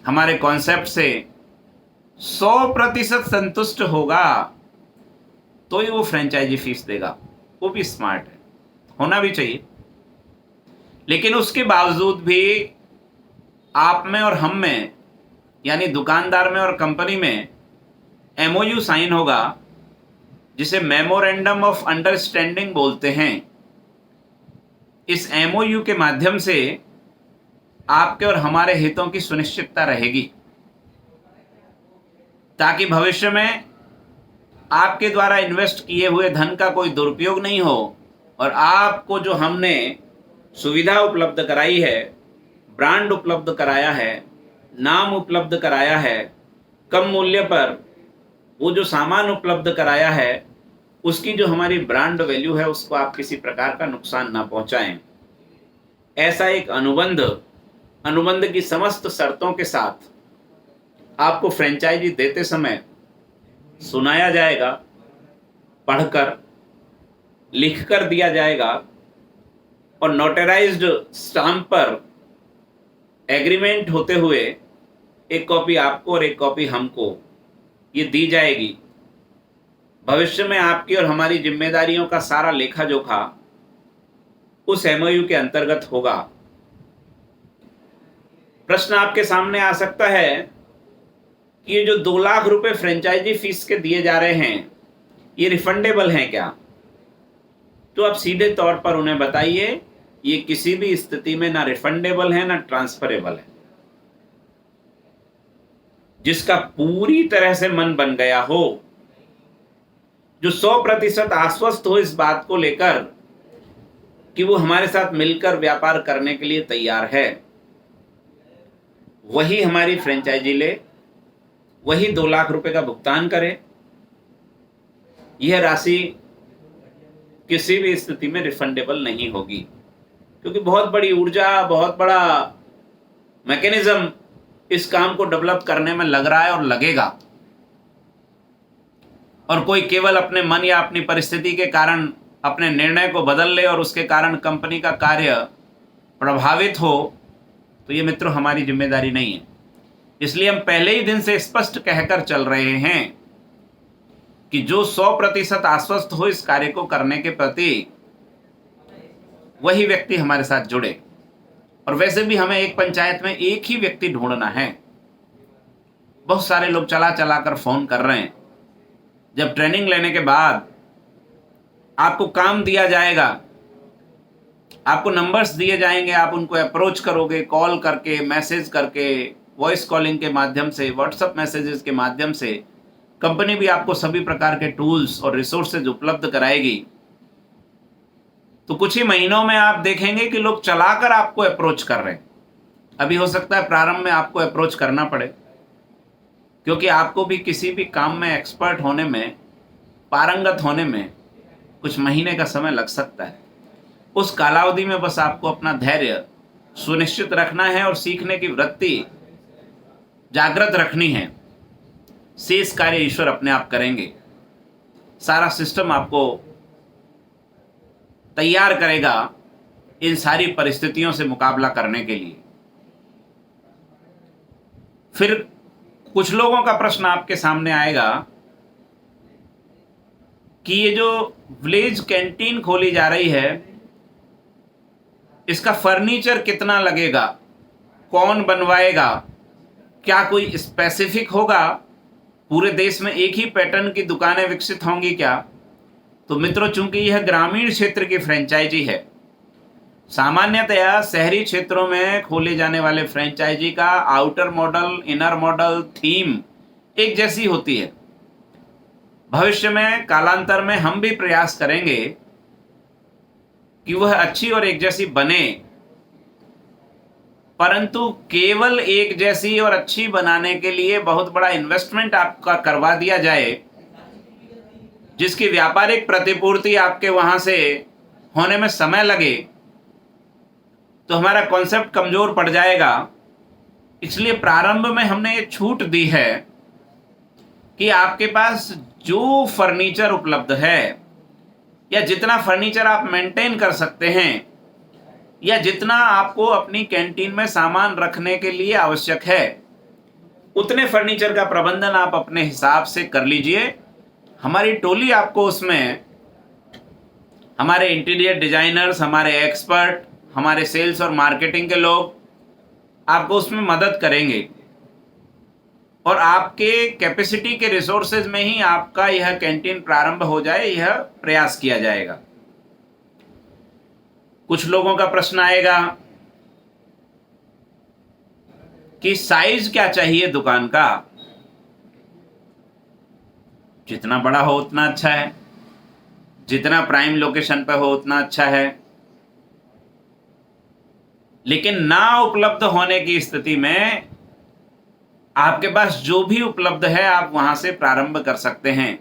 हमारे कॉन्सेप्ट से 100% संतुष्ट होगा तो ही वो फ्रेंचाइजी फीस देगा। वो भी स्मार्ट है, होना भी चाहिए। लेकिन उसके बावजूद भी आप में और हम में, यानी दुकानदार में और कंपनी में MOU साइन होगा, जिसे मेमोरेंडम ऑफ अंडरस्टैंडिंग बोलते हैं। इस MOU के माध्यम से आपके और हमारे हितों की सुनिश्चितता रहेगी, ताकि भविष्य में आपके द्वारा इन्वेस्ट किए हुए धन का कोई दुरुपयोग नहीं हो और आपको जो हमने सुविधा उपलब्ध कराई है, ब्रांड उपलब्ध कराया है, नाम उपलब्ध कराया है, कम मूल्य पर वो जो सामान उपलब्ध कराया है, उसकी जो हमारी ब्रांड वैल्यू है, उसको आप किसी प्रकार का नुकसान ना पहुंचाएं। ऐसा एक अनुबंध की समस्त शर्तों के साथ आपको फ्रेंचाइजी देते समय सुनाया जाएगा, पढ़कर, लिखकर दिया जाएगा और नोटराइज्ड स्टाम्प पर एग्रीमेंट होते हुए एक कॉपी आपको और एक कॉपी हमको ये दी जाएगी। भविष्य में आपकी और हमारी जिम्मेदारियों का सारा लेखा जोखा उस MOU के अंतर्गत होगा। प्रश्न आपके सामने आ सकता है कि ये जो 2 लाख रुपए फ्रेंचाइजी फीस के दिए जा रहे हैं, ये रिफंडेबल हैं क्या? तो आप सीधे तौर पर उन्हें बताइए, ये किसी भी स्थिति में ना रिफंडेबल है ना ट्रांसफरेबल है। जिसका पूरी तरह से मन बन गया हो, जो 100% आश्वस्त हो इस बात को लेकर कि वो हमारे साथ मिलकर व्यापार करने के लिए तैयार है, वही हमारी फ्रेंचाइजी ले, वही 2 लाख रुपए का भुगतान करे। यह राशि किसी भी स्थिति में रिफंडेबल नहीं होगी, क्योंकि बहुत बड़ी ऊर्जा, बहुत बड़ा मैकेनिज्म इस काम को डेवलप करने में लग रहा है और लगेगा। और कोई केवल अपने मन या अपनी परिस्थिति के कारण अपने निर्णय को बदल ले और उसके कारण कंपनी का कार्य प्रभावित हो, तो ये मित्रों हमारी जिम्मेदारी नहीं है। इसलिए हम पहले ही दिन से स्पष्ट कहकर चल रहे हैं कि जो 100% आश्वस्त हो इस कार्य को करने के प्रति, वही व्यक्ति हमारे साथ जुड़े। और वैसे भी हमें एक पंचायत में एक ही व्यक्ति ढूंढना है। बहुत सारे लोग चला चला कर फोन कर रहे हैं। जब ट्रेनिंग लेने के बाद आपको काम दिया जाएगा, आपको नंबर्स दिए जाएंगे, आप उनको अप्रोच करोगे, कॉल करके, मैसेज करके, वॉइस कॉलिंग के माध्यम से, व्हाट्सएप मैसेजेस के माध्यम से कंपनी भी आपको सभी प्रकार के टूल्स और रिसोर्सेज उपलब्ध कराएगी। तो कुछ ही महीनों में आप देखेंगे कि लोग चलाकर आपको अप्रोच कर रहे हैं। अभी हो सकता है प्रारंभ में आपको अप्रोच करना पड़े, क्योंकि आपको भी किसी भी काम में एक्सपर्ट होने में, पारंगत होने में कुछ महीने का समय लग सकता है। उस कालावधि में बस आपको अपना धैर्य सुनिश्चित रखना है और सीखने की वृत्ति जागृत रखनी है। शेष कार्य ईश्वर अपने आप करेंगे। सारा सिस्टम आपको तैयार करेगा इन सारी परिस्थितियों से मुकाबला करने के लिए। फिर कुछ लोगों का प्रश्न आपके सामने आएगा कि ये जो विलेज कैंटीन खोली जा रही है, इसका फर्नीचर कितना लगेगा, कौन बनवाएगा, क्या कोई स्पेसिफिक होगा, पूरे देश में एक ही पैटर्न की दुकानें विकसित होंगी क्या? तो मित्रों, चूंकि यह ग्रामीण क्षेत्र की फ्रेंचाइजी है, सामान्यतया शहरी क्षेत्रों में खोले जाने वाले फ्रेंचाइजी का outer model, inner model, theme एक जैसी होती है। भविष्य में कालांतर में हम भी प्रयास करेंगे कि वह अच्छी और एक जैसी बने, परंतु केवल एक जैसी और अच्छी बनाने के लिए बहुत बड़ा इन्वेस्टमेंट आपका करवा दिया जाए, जिसकी व्यापारिक प्रतिपूर्ति आपके वहां से होने में समय लगे, तो हमारा कॉन्सेप्ट कमजोर पड़ जाएगा। इसलिए प्रारंभ में हमने ये छूट दी है कि आपके पास जो फर्नीचर उपलब्ध है, या जितना फर्नीचर आप मेंटेन कर सकते हैं, या जितना आपको अपनी कैंटीन में सामान रखने के लिए आवश्यक है, उतने फर्नीचर का प्रबंधन आप अपने हिसाब से कर लीजिए। हमारी टोली आपको उसमें, हमारे इंटीरियर डिजाइनर्स, हमारे एक्सपर्ट, हमारे सेल्स और मार्केटिंग के लोग आपको उसमें मदद करेंगे, और आपके कैपेसिटी के रिसोर्सेज में ही आपका यह कैंटीन प्रारंभ हो जाए, यह प्रयास किया जाएगा। कुछ लोगों का प्रश्न आएगा कि साइज क्या चाहिए दुकान का। जितना बड़ा हो उतना अच्छा है, जितना प्राइम लोकेशन पर हो उतना अच्छा है, लेकिन ना उपलब्ध होने की स्थिति में आपके पास जो भी उपलब्ध है आप वहां से प्रारंभ कर सकते हैं,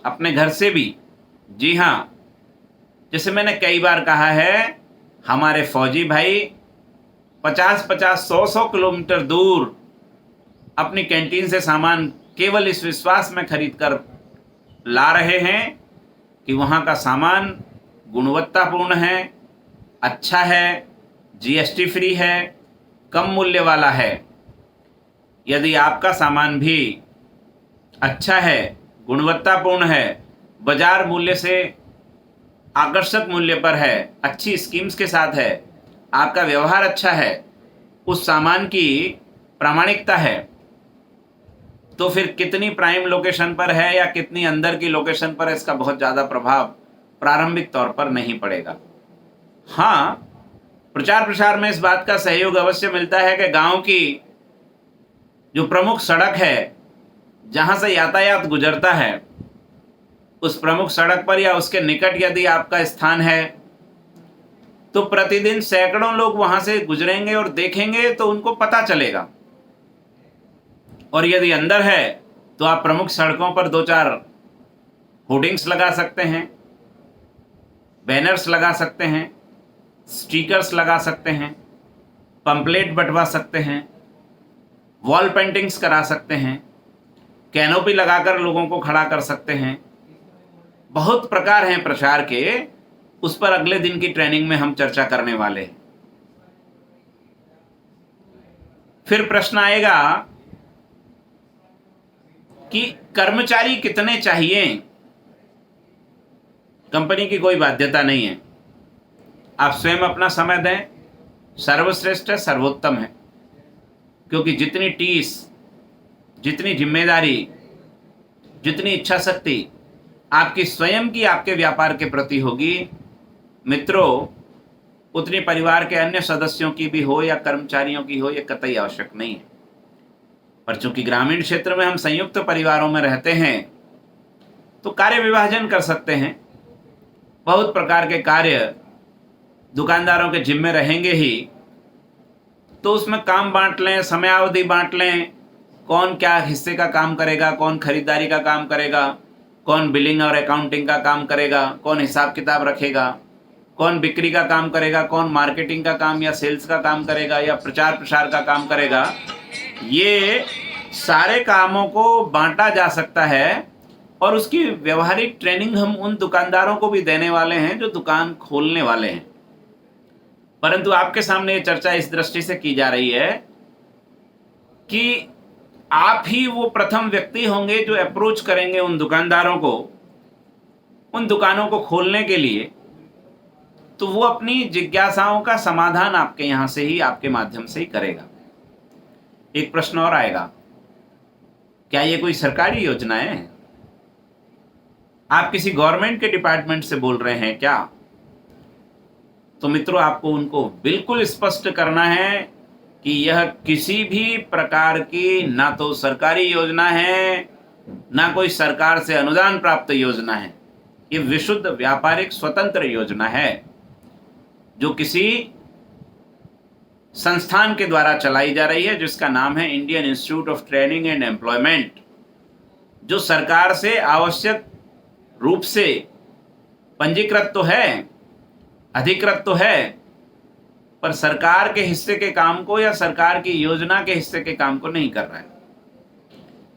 अपने घर से भी। जी हाँ, जैसे मैंने कई बार कहा है, हमारे फौजी भाई 50-50, 100-100 किलोमीटर दूर अपनी कैंटीन से सामान केवल इस विश्वास में खरीद कर ला रहे हैं कि वहाँ का सामान गुणवत्तापूर्ण है, अच्छा है, जीएसटी फ्री है, कम मूल्य वाला है। यदि आपका सामान भी अच्छा है, गुणवत्तापूर्ण है, बाजार मूल्य से आकर्षक मूल्य पर है, अच्छी स्कीम्स के साथ है, आपका व्यवहार अच्छा है, उस सामान की प्रामाणिकता है, तो फिर कितनी प्राइम लोकेशन पर है या कितनी अंदर की लोकेशन पर है, इसका बहुत ज़्यादा प्रभाव प्रारंभिक तौर पर नहीं पड़ेगा। हाँ, प्रचार प्रसार में इस बात का सहयोग अवश्य मिलता है कि गांव की जो प्रमुख सड़क है जहां से यातायात गुजरता है, उस प्रमुख सड़क पर या उसके निकट यदि आपका स्थान है तो प्रतिदिन सैकड़ों लोग वहां से गुजरेंगे और देखेंगे तो उनको पता चलेगा। और यदि अंदर है तो आप प्रमुख सड़कों पर 2-4 होर्डिंग्स लगा सकते हैं, बैनर्स लगा सकते हैं, स्टिकर्स लगा सकते हैं, पंपलेट बंटवा सकते हैं, वॉल पेंटिंग्स करा सकते हैं, कैनोपी लगाकर लोगों को खड़ा कर सकते हैं। बहुत प्रकार हैं प्रचार के, उस पर अगले दिन की ट्रेनिंग में हम चर्चा करने वाले हैं। फिर प्रश्न आएगा कि कर्मचारी कितने चाहिए। कंपनी की कोई बाध्यता नहीं है, आप स्वयं अपना समय दें, सर्वश्रेष्ठ है, सर्वोत्तम है। क्योंकि जितनी टीस, जितनी जिम्मेदारी, जितनी इच्छा शक्ति आपकी स्वयं की आपके व्यापार के प्रति होगी मित्रों, उतनी परिवार के अन्य सदस्यों की भी हो या कर्मचारियों की हो, यह कतई आवश्यक नहीं है। पर चूंकि ग्रामीण क्षेत्र में हम संयुक्त परिवारों में रहते हैं तो कार्य विभाजन कर सकते हैं। बहुत प्रकार के कार्य दुकानदारों के जिम्मे रहेंगे ही, तो उसमें काम बांट लें, समयावधि बांट लें, कौन क्या हिस्से का काम करेगा, कौन खरीदारी का काम करेगा, कौन बिलिंग और अकाउंटिंग का काम करेगा, कौन हिसाब किताब रखेगा, कौन बिक्री का काम करेगा, कौन मार्केटिंग का काम या सेल्स का काम करेगा या प्रचार प्रसार का काम करेगा। ये सारे कामों को बांटा जा सकता है और उसकी व्यवहारिक ट्रेनिंग हम उन दुकानदारों को भी देने वाले हैं जो दुकान खोलने वाले हैं। परंतु आपके सामने ये चर्चा इस दृष्टि से की जा रही है कि आप ही वो प्रथम व्यक्ति होंगे जो अप्रोच करेंगे उन दुकानदारों को, उन दुकानों को खोलने के लिए। तो वो अपनी जिज्ञासाओं का समाधान आपके यहाँ से ही, आपके माध्यम से ही करेगा। एक प्रश्न और आएगा, क्या ये कोई सरकारी योजना है? आप किसी गवर्नमेंट के डिपार्टमेंट से बोल रहे हैं क्या? तो मित्रों, आपको उनको बिल्कुल स्पष्ट करना है कि यह किसी भी प्रकार की ना तो सरकारी योजना है, ना कोई सरकार से अनुदान प्राप्त योजना है। ये विशुद्ध व्यापारिक स्वतंत्र योजना है जो किसी संस्थान के द्वारा चलाई जा रही है, जिसका नाम है Indian institute of training and employment, जो सरकार से आवश्यक रूप से पंजीकृत तो है, अधिकृत तो है, पर सरकार के हिस्से के काम को या सरकार की योजना के हिस्से के काम को नहीं कर रहा है।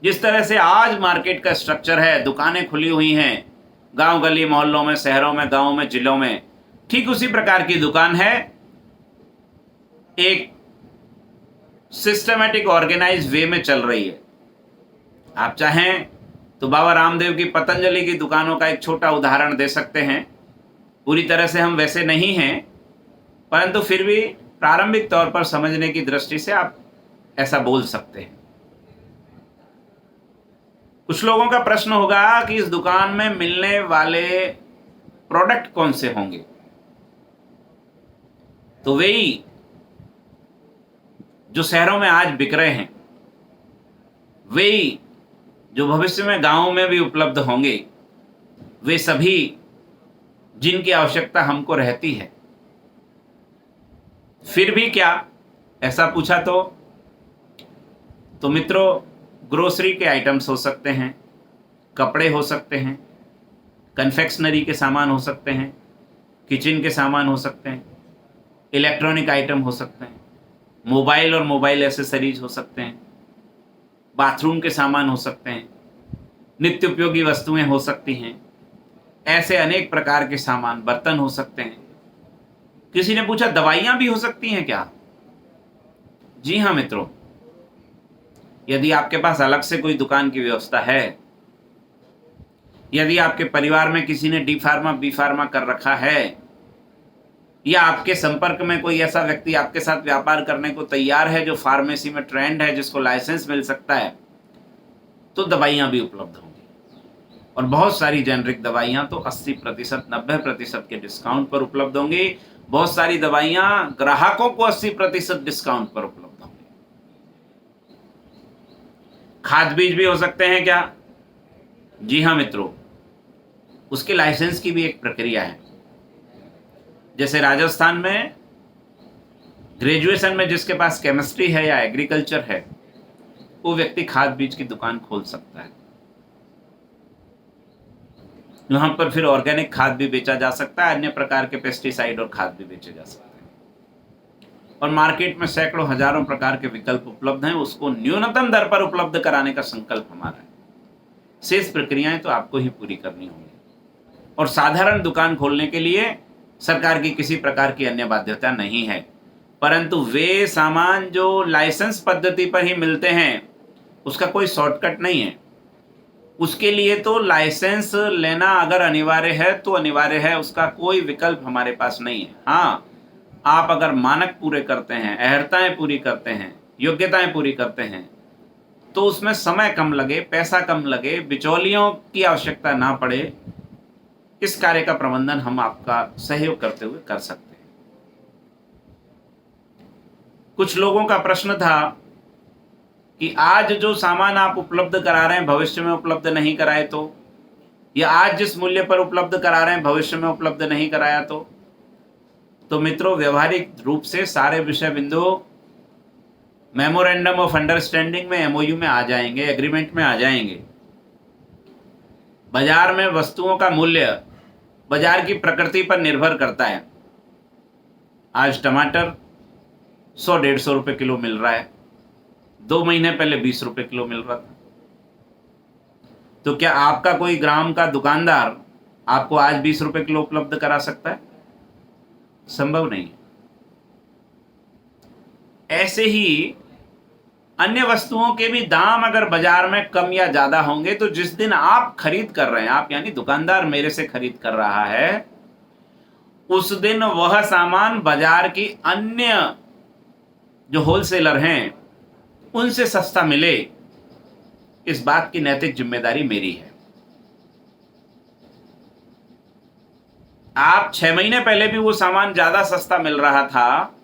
जिस तरह से आज मार्केट का स्ट्रक्चर है, दुकानें खुली हुई हैं गांव गली मोहल्लों में, शहरों में, गांवों में, जिलों में, ठीक उसी प्रकार की दुकान है। एक सिस्टमैटिक ऑर्गेनाइज वे में चल रही है। आप चाहें तो बाबा रामदेव की पतंजलि की दुकानों का एक छोटा उदाहरण दे सकते हैं। पूरी तरह से हम वैसे नहीं हैं, परंतु फिर भी प्रारंभिक तौर पर समझने की दृष्टि से आप ऐसा बोल सकते हैं। कुछ लोगों का प्रश्न होगा कि इस दुकान में मिलने वाले प्रोडक्ट कौन से होंगे? तो वही जो शहरों में आज बिक रहे हैं, वही जो भविष्य में गांवों में भी उपलब्ध होंगे, वे सभी जिनकी आवश्यकता हमको रहती है। फिर भी क्या, ऐसा पूछा तो मित्रों, ग्रोसरी के आइटम्स हो सकते हैं, कपड़े हो सकते हैं, कन्फेक्शनरी के सामान हो सकते हैं, किचन के सामान हो सकते हैं, इलेक्ट्रॉनिक आइटम हो सकते हैं, मोबाइल और मोबाइल एसेसरीज हो सकते हैं, बाथरूम के सामान हो सकते हैं, नित्य उपयोगी वस्तुएं हो सकती हैं, ऐसे अनेक प्रकार के सामान, बर्तन हो सकते हैं। किसी ने पूछा दवाइयां भी हो सकती हैं क्या? जी हाँ मित्रों, यदि आपके पास अलग से कोई दुकान की व्यवस्था है, यदि आपके परिवार में किसी ने डी फार्मा बी फार्मा कर रखा है, या आपके संपर्क में कोई ऐसा व्यक्ति आपके साथ व्यापार करने को तैयार है जो फार्मेसी में ट्रेंड है, जिसको लाइसेंस मिल सकता है, तो दवाइयाँ भी उपलब्ध होंगी। और बहुत सारी जेनरिक दवाइयाँ तो 80%, 90% के डिस्काउंट पर उपलब्ध होंगी। बहुत सारी दवाइयाँ ग्राहकों को 80% डिस्काउंट पर उपलब्ध होंगी। खाद बीज भी हो सकते हैं क्या? जी हाँ मित्रों, उसके लाइसेंस की भी एक प्रक्रिया है। जैसे राजस्थान में ग्रेजुएशन में जिसके पास केमिस्ट्री है या एग्रीकल्चर है, वो व्यक्ति खाद बीज की दुकान खोल सकता है। वहां पर फिर ऑर्गेनिक खाद भी बेचा जा सकता है, अन्य प्रकार के पेस्टिसाइड और खाद भी बेचे जा सकते हैं। और मार्केट में सैकड़ों हजारों प्रकार के विकल्प उपलब्ध हैं, उसको न्यूनतम दर पर उपलब्ध कराने का संकल्प हमारा है। शेष प्रक्रियाएं तो आपको ही पूरी करनी होंगी। और साधारण दुकान खोलने के लिए सरकार की किसी प्रकार की अन्य बाध्यता नहीं है, परंतु वे सामान जो लाइसेंस पद्धति पर ही मिलते हैं, उसका कोई शॉर्टकट नहीं है। उसके लिए तो लाइसेंस लेना अगर अनिवार्य है तो अनिवार्य है, उसका कोई विकल्प हमारे पास नहीं है। हाँ, आप अगर मानक पूरे करते हैं, अहर्ताएं पूरी करते हैं, योग्यताएं पूरी करते हैं, तो उसमें समय कम लगे, पैसा कम लगे, बिचौलियों की आवश्यकता ना पड़े, इस कार्य का प्रबंधन हम आपका सहयोग करते हुए कर सकते हैं। कुछ लोगों का प्रश्न था कि आज जो सामान आप उपलब्ध करा रहे हैं भविष्य में उपलब्ध नहीं कराए तो, या आज जिस मूल्य पर उपलब्ध करा रहे हैं भविष्य में उपलब्ध नहीं कराया तो मित्रों, व्यवहारिक रूप से सारे विषय बिंदु मेमोरेंडम ऑफ अंडरस्टैंडिंग में, एमओयू में आ जाएंगे, एग्रीमेंट में आ जाएंगे। बाजार में वस्तुओं का मूल्य बाजार की प्रकृति पर निर्भर करता है। आज टमाटर 100-150 रुपए किलो मिल रहा है, 2 महीने पहले 20 रुपए किलो मिल रहा था। तो क्या आपका कोई ग्राम का दुकानदार आपको आज 20 रुपए किलो उपलब्ध करा सकता है? संभव नहीं। ऐसे ही अन्य वस्तुओं के भी दाम अगर बाजार में कम या ज्यादा होंगे, तो जिस दिन आप खरीद कर रहे हैं, आप यानी दुकानदार मेरे से खरीद कर रहा है, उस दिन वह सामान बाजार की अन्य जो होलसेलर हैं उनसे सस्ता मिले, इस बात की नैतिक जिम्मेदारी मेरी है। आप 6 महीने पहले भी वो सामान ज्यादा सस्ता मिल रहा था,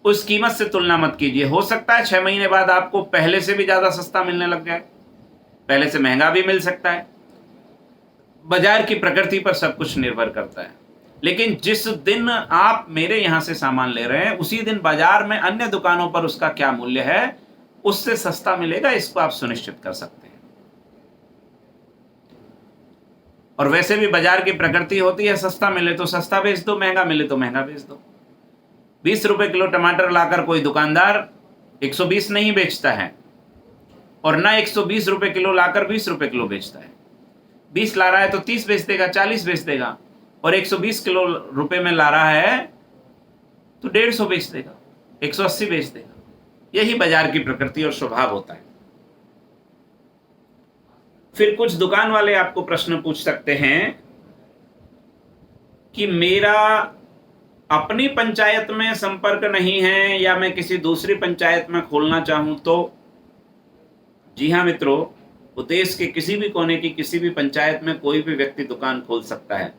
उस कीमत से तुलना मत कीजिए। हो सकता है 6 महीने बाद आपको पहले से भी ज्यादा सस्ता मिलने लग जाए, पहले से महंगा भी मिल सकता है। बाजार की प्रकृति पर सब कुछ निर्भर करता है। लेकिन जिस दिन आप मेरे यहां से सामान ले रहे हैं, उसी दिन बाजार में अन्य दुकानों पर उसका क्या मूल्य है, उससे सस्ता मिलेगा, इसको आप सुनिश्चित कर सकते हैं। और वैसे भी बाजार की प्रकृति होती है, सस्ता मिले तो सस्ता बेच दो, महंगा मिले तो महंगा बेच दो। 20 रुपए किलो टमाटर लाकर कोई दुकानदार 120 नहीं बेचता है, और ना 120 रुपए किलो लाकर 20 रुपए किलो बेचता है। 20 ला रहा है तो 30 बेच देगा, 40 बेच देगा, और 120 किलो रुपए में ला रहा है तो 150 बेच देगा, 180 बेच देगा। यही बाजार की प्रकृति और स्वभाव होता है। फिर कुछ दुकान वाले आपको प्रश्न पूछ सकते हैं कि मेरा अपनी पंचायत में संपर्क नहीं है, या मैं किसी दूसरी पंचायत में खोलना चाहूं तो? जी हाँ मित्रों, वो देश के किसी भी कोने की किसी भी पंचायत में कोई भी व्यक्ति दुकान खोल सकता है।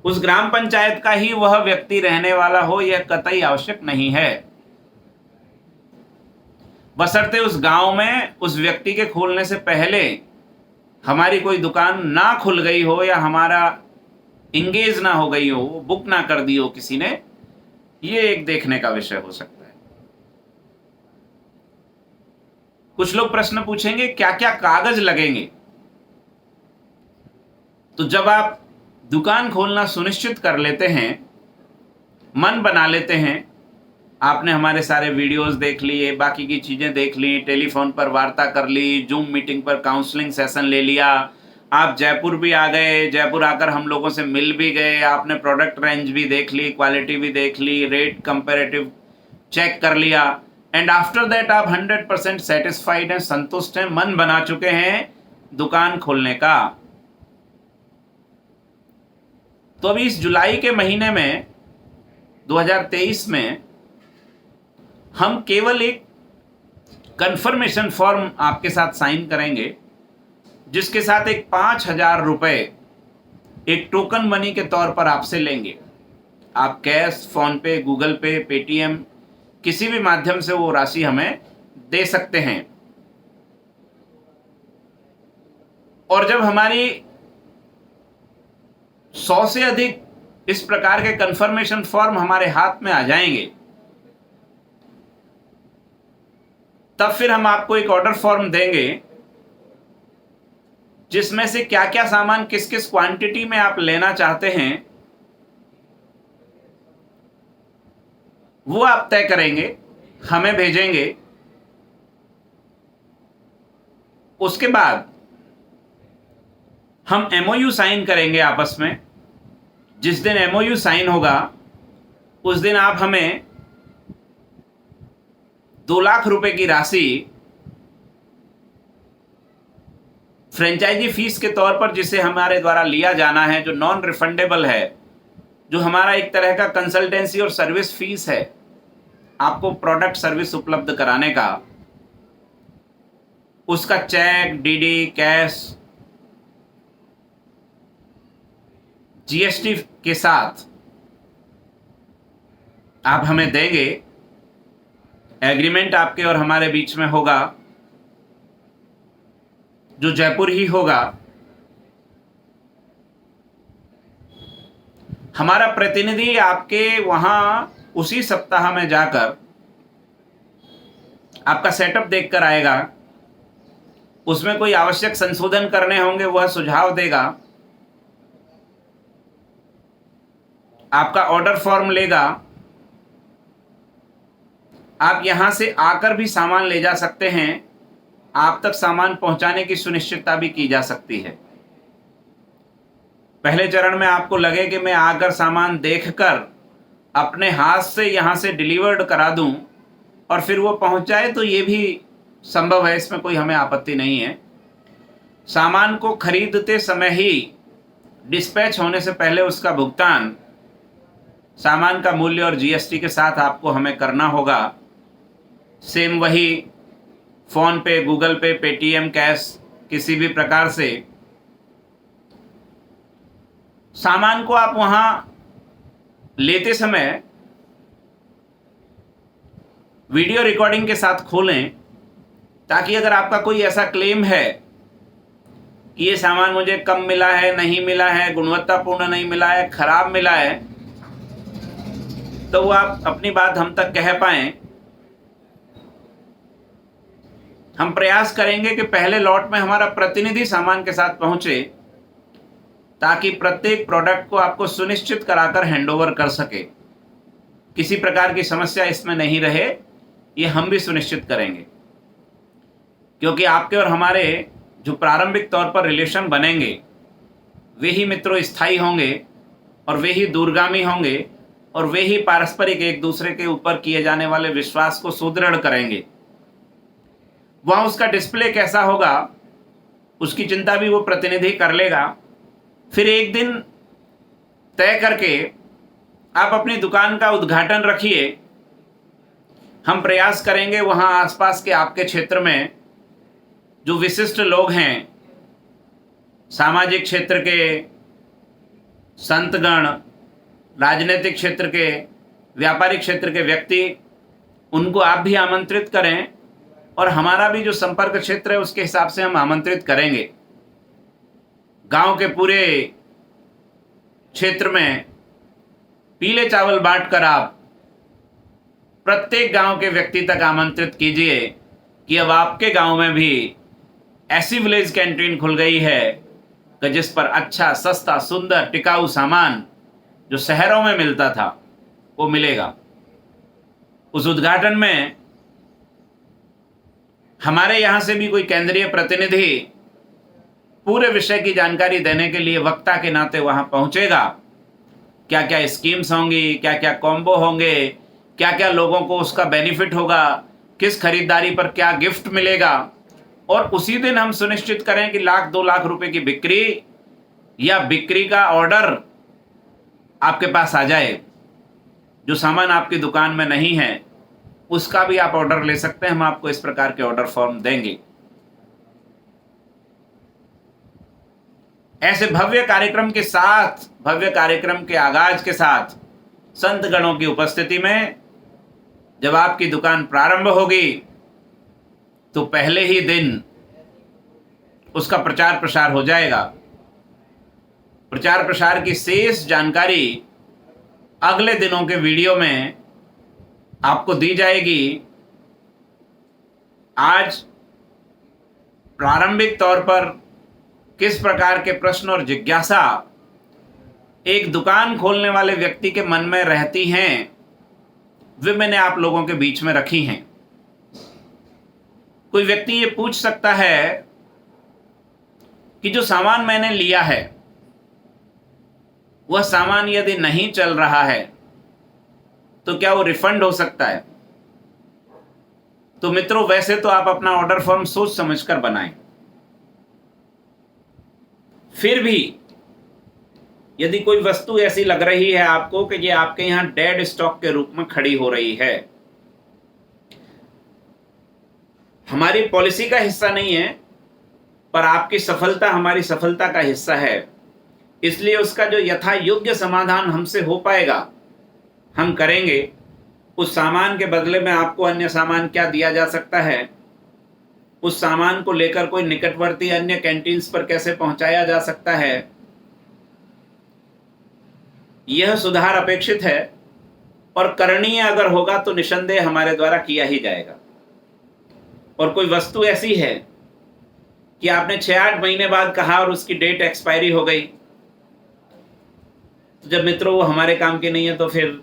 उस ग्राम पंचायत का ही वह व्यक्ति रहने वाला हो, यह कतई आवश्यक नहीं है, बशर्ते उस गांव में उस व्यक्ति के खोलने से पहले हमारी कोई दुकान ना खुल गई हो, या हमारा इंगेज ना हो गई हो, बुक ना कर दी हो किसी ने। ये एक देखने का विषय हो सकता है। कुछ लोग प्रश्न पूछेंगे क्या क्या कागज लगेंगे। तो जब आप दुकान खोलना सुनिश्चित कर लेते हैं, मन बना लेते हैं, आपने हमारे सारे वीडियोस देख लिए, बाकी की चीजें देख ली, टेलीफोन पर वार्ता कर ली, जूम मीटिंग पर काउंसलिंग सेशन ले लिया, आप जयपुर भी आ गए, जयपुर आकर हम लोगों से मिल भी गए, आपने प्रोडक्ट रेंज भी देख ली, क्वालिटी भी देख ली, रेट कंपैरेटिव चेक कर लिया, एंड आफ्टर दैट आप 100% सेटिस्फाइड हैं, संतुष्ट हैं, मन बना चुके हैं दुकान खोलने का। तो अभी इस जुलाई के महीने में 2023 में हम केवल एक कंफर्मेशन फॉर्म आपके साथ साइन करेंगे, जिसके साथ एक 5,000 रुपये एक टोकन मनी के तौर पर आपसे लेंगे। आप कैश, फोन पे, गूगल पे, पेटीएम, किसी भी माध्यम से वो राशि हमें दे सकते हैं। और जब हमारी 100 से अधिक इस प्रकार के कंफर्मेशन फॉर्म हमारे हाथ में आ जाएंगे, तब फिर हम आपको एक ऑर्डर फॉर्म देंगे, जिसमें से क्या क्या सामान किस किस क्वांटिटी में आप लेना चाहते हैं वो आप तय करेंगे, हमें भेजेंगे। उसके बाद हम एमओयू साइन करेंगे आपस में। जिस दिन एमओयू साइन होगा उस दिन आप हमें 2 लाख रुपए की राशि फ्रेंचाइजी फीस के तौर पर, जिसे हमारे द्वारा लिया जाना है, जो नॉन रिफंडेबल है, जो हमारा एक तरह का कंसल्टेंसी और सर्विस फीस है आपको प्रोडक्ट सर्विस उपलब्ध कराने का, उसका चेक, डीडी, कैश, जीएसटी के साथ आप हमें देंगे। एग्रीमेंट आपके और हमारे बीच में होगा, जो जयपुर ही होगा। हमारा प्रतिनिधि आपके वहां उसी सप्ताह में जाकर आपका सेटअप देखकर आएगा। उसमें कोई आवश्यक संशोधन करने होंगे वह सुझाव देगा, आपका ऑर्डर फॉर्म लेगा। आप यहां से आकर भी सामान ले जा सकते हैं, आप तक सामान पहुंचाने की सुनिश्चितता भी की जा सकती है। पहले चरण में आपको लगे कि मैं आकर सामान देखकर अपने हाथ से यहां से डिलीवर्ड करा दूं और फिर वो पहुंच जाए, तो ये भी संभव है, इसमें कोई हमें आपत्ति नहीं है। सामान को खरीदते समय ही डिस्पैच होने से पहले उसका भुगतान सामान का मूल्य और जीएसटी के साथ आपको हमें करना होगा। सेम वही फोन पे, गूगल पे, पेटीएम, कैश, किसी भी प्रकार से सामान को आप वहां लेते समय वीडियो रिकॉर्डिंग के साथ खोलें, ताकि अगर आपका कोई ऐसा क्लेम है कि ये सामान मुझे कम मिला है, नहीं मिला है, गुणवत्तापूर्ण नहीं मिला है, खराब मिला है, तो वो आप अपनी बात हम तक कह पाएं। हम प्रयास करेंगे कि पहले लॉट में हमारा प्रतिनिधि सामान के साथ पहुंचे, ताकि प्रत्येक प्रोडक्ट को आपको सुनिश्चित कराकर हैंडओवर कर सके, किसी प्रकार की समस्या इसमें नहीं रहे, ये हम भी सुनिश्चित करेंगे। क्योंकि आपके और हमारे जो प्रारंभिक तौर पर रिलेशन बनेंगे, वे ही मित्रों स्थायी होंगे और वे ही दूरगामी होंगे और वे ही पारस्परिक एक दूसरे के ऊपर किए जाने वाले विश्वास को सुदृढ़ करेंगे। वहाँ उसका डिस्प्ले कैसा होगा उसकी चिंता भी वो प्रतिनिधि कर लेगा। फिर एक दिन तय करके आप अपनी दुकान का उद्घाटन रखिए। हम प्रयास करेंगे वहाँ आसपास के आपके क्षेत्र में जो विशिष्ट लोग हैं, सामाजिक क्षेत्र के संतगण, राजनीतिक क्षेत्र के, व्यापारिक क्षेत्र के व्यक्ति, उनको आप भी आमंत्रित करें और हमारा भी जो संपर्क क्षेत्र है उसके हिसाब से हम आमंत्रित करेंगे। गांव के पूरे क्षेत्र में पीले चावल बांटकर आप प्रत्येक गांव के व्यक्ति तक आमंत्रित कीजिए कि अब आपके गांव में भी ऐसी विलेज कैंटीन खुल गई है कि जिस पर अच्छा, सस्ता, सुंदर, टिकाऊ सामान जो शहरों में मिलता था वो मिलेगा। उस उद्घाटन में हमारे यहाँ से भी कोई केंद्रीय प्रतिनिधि पूरे विषय की जानकारी देने के लिए वक्ता के नाते वहाँ पहुँचेगा। क्या क्या स्कीम्स होंगी, क्या क्या कॉम्बो होंगे, क्या क्या लोगों को उसका बेनिफिट होगा, किस खरीदारी पर क्या गिफ्ट मिलेगा, और उसी दिन हम सुनिश्चित करें कि 1-2 लाख रुपए की बिक्री या बिक्री का ऑर्डर आपके पास आ जाए। जो सामान आपकी दुकान में नहीं है उसका भी आप ऑर्डर ले सकते हैं। हम आपको इस प्रकार के ऑर्डर फॉर्म देंगे। ऐसे भव्य कार्यक्रम के साथ, भव्य कार्यक्रम के आगाज के साथ, संत गणों की उपस्थिति में जब आपकी दुकान प्रारंभ होगी तो पहले ही दिन उसका प्रचार प्रसार हो जाएगा। प्रचार प्रसार की शेष जानकारी अगले दिनों के वीडियो में आपको दी जाएगी। आज प्रारंभिक तौर पर किस प्रकार के प्रश्न और जिज्ञासा एक दुकान खोलने वाले व्यक्ति के मन में रहती हैं, वे मैंने आप लोगों के बीच में रखी हैं। कोई व्यक्ति ये पूछ सकता है कि जो सामान मैंने लिया है वह सामान यदि नहीं चल रहा है तो क्या वो रिफंड हो सकता है? तो मित्रों, वैसे तो आप अपना ऑर्डर फॉर्म सोच समझकर बनाएं। फिर भी यदि कोई वस्तु ऐसी लग रही है आपको कि ये आपके यहां डेड स्टॉक के रूप में खड़ी हो रही है, हमारी पॉलिसी का हिस्सा नहीं है पर आपकी सफलता हमारी सफलता का हिस्सा है, इसलिए उसका जो यथा योग्य समाधान हमसे हो पाएगा हम करेंगे। उस सामान के बदले में आपको अन्य सामान क्या दिया जा सकता है, उस सामान को लेकर कोई निकटवर्ती अन्य कैंटीन्स पर कैसे पहुंचाया जा सकता है, यह सुधार अपेक्षित है और करणीय अगर होगा तो निसंदेह हमारे द्वारा किया ही जाएगा। और कोई वस्तु ऐसी है कि आपने 6-8 महीने बाद कहा और उसकी डेट एक्सपायरी हो गई, तो जब मित्रों वो हमारे काम की नहीं है तो फिर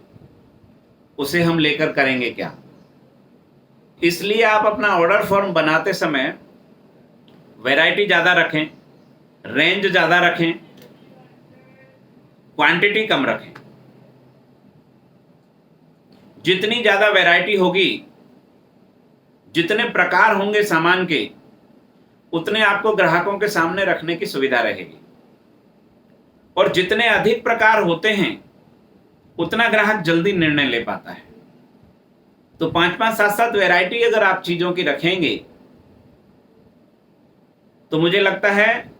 उसे हम लेकर करेंगे क्या? इसलिए आप अपना ऑर्डर फॉर्म बनाते समय वैरायटी ज़्यादा रखें, रेंज ज़्यादा रखें, क्वांटिटी कम रखें। जितनी ज़्यादा वैरायटी होगी, जितने प्रकार होंगे सामान के, उतने आपको ग्राहकों के सामने रखने की सुविधा रहेगी। और जितने अधिक प्रकार होते हैं उतना ग्राहक जल्दी निर्णय ले पाता है। तो 5-5, 7-7 वैरायटी अगर आप चीज़ों की रखेंगे तो मुझे लगता है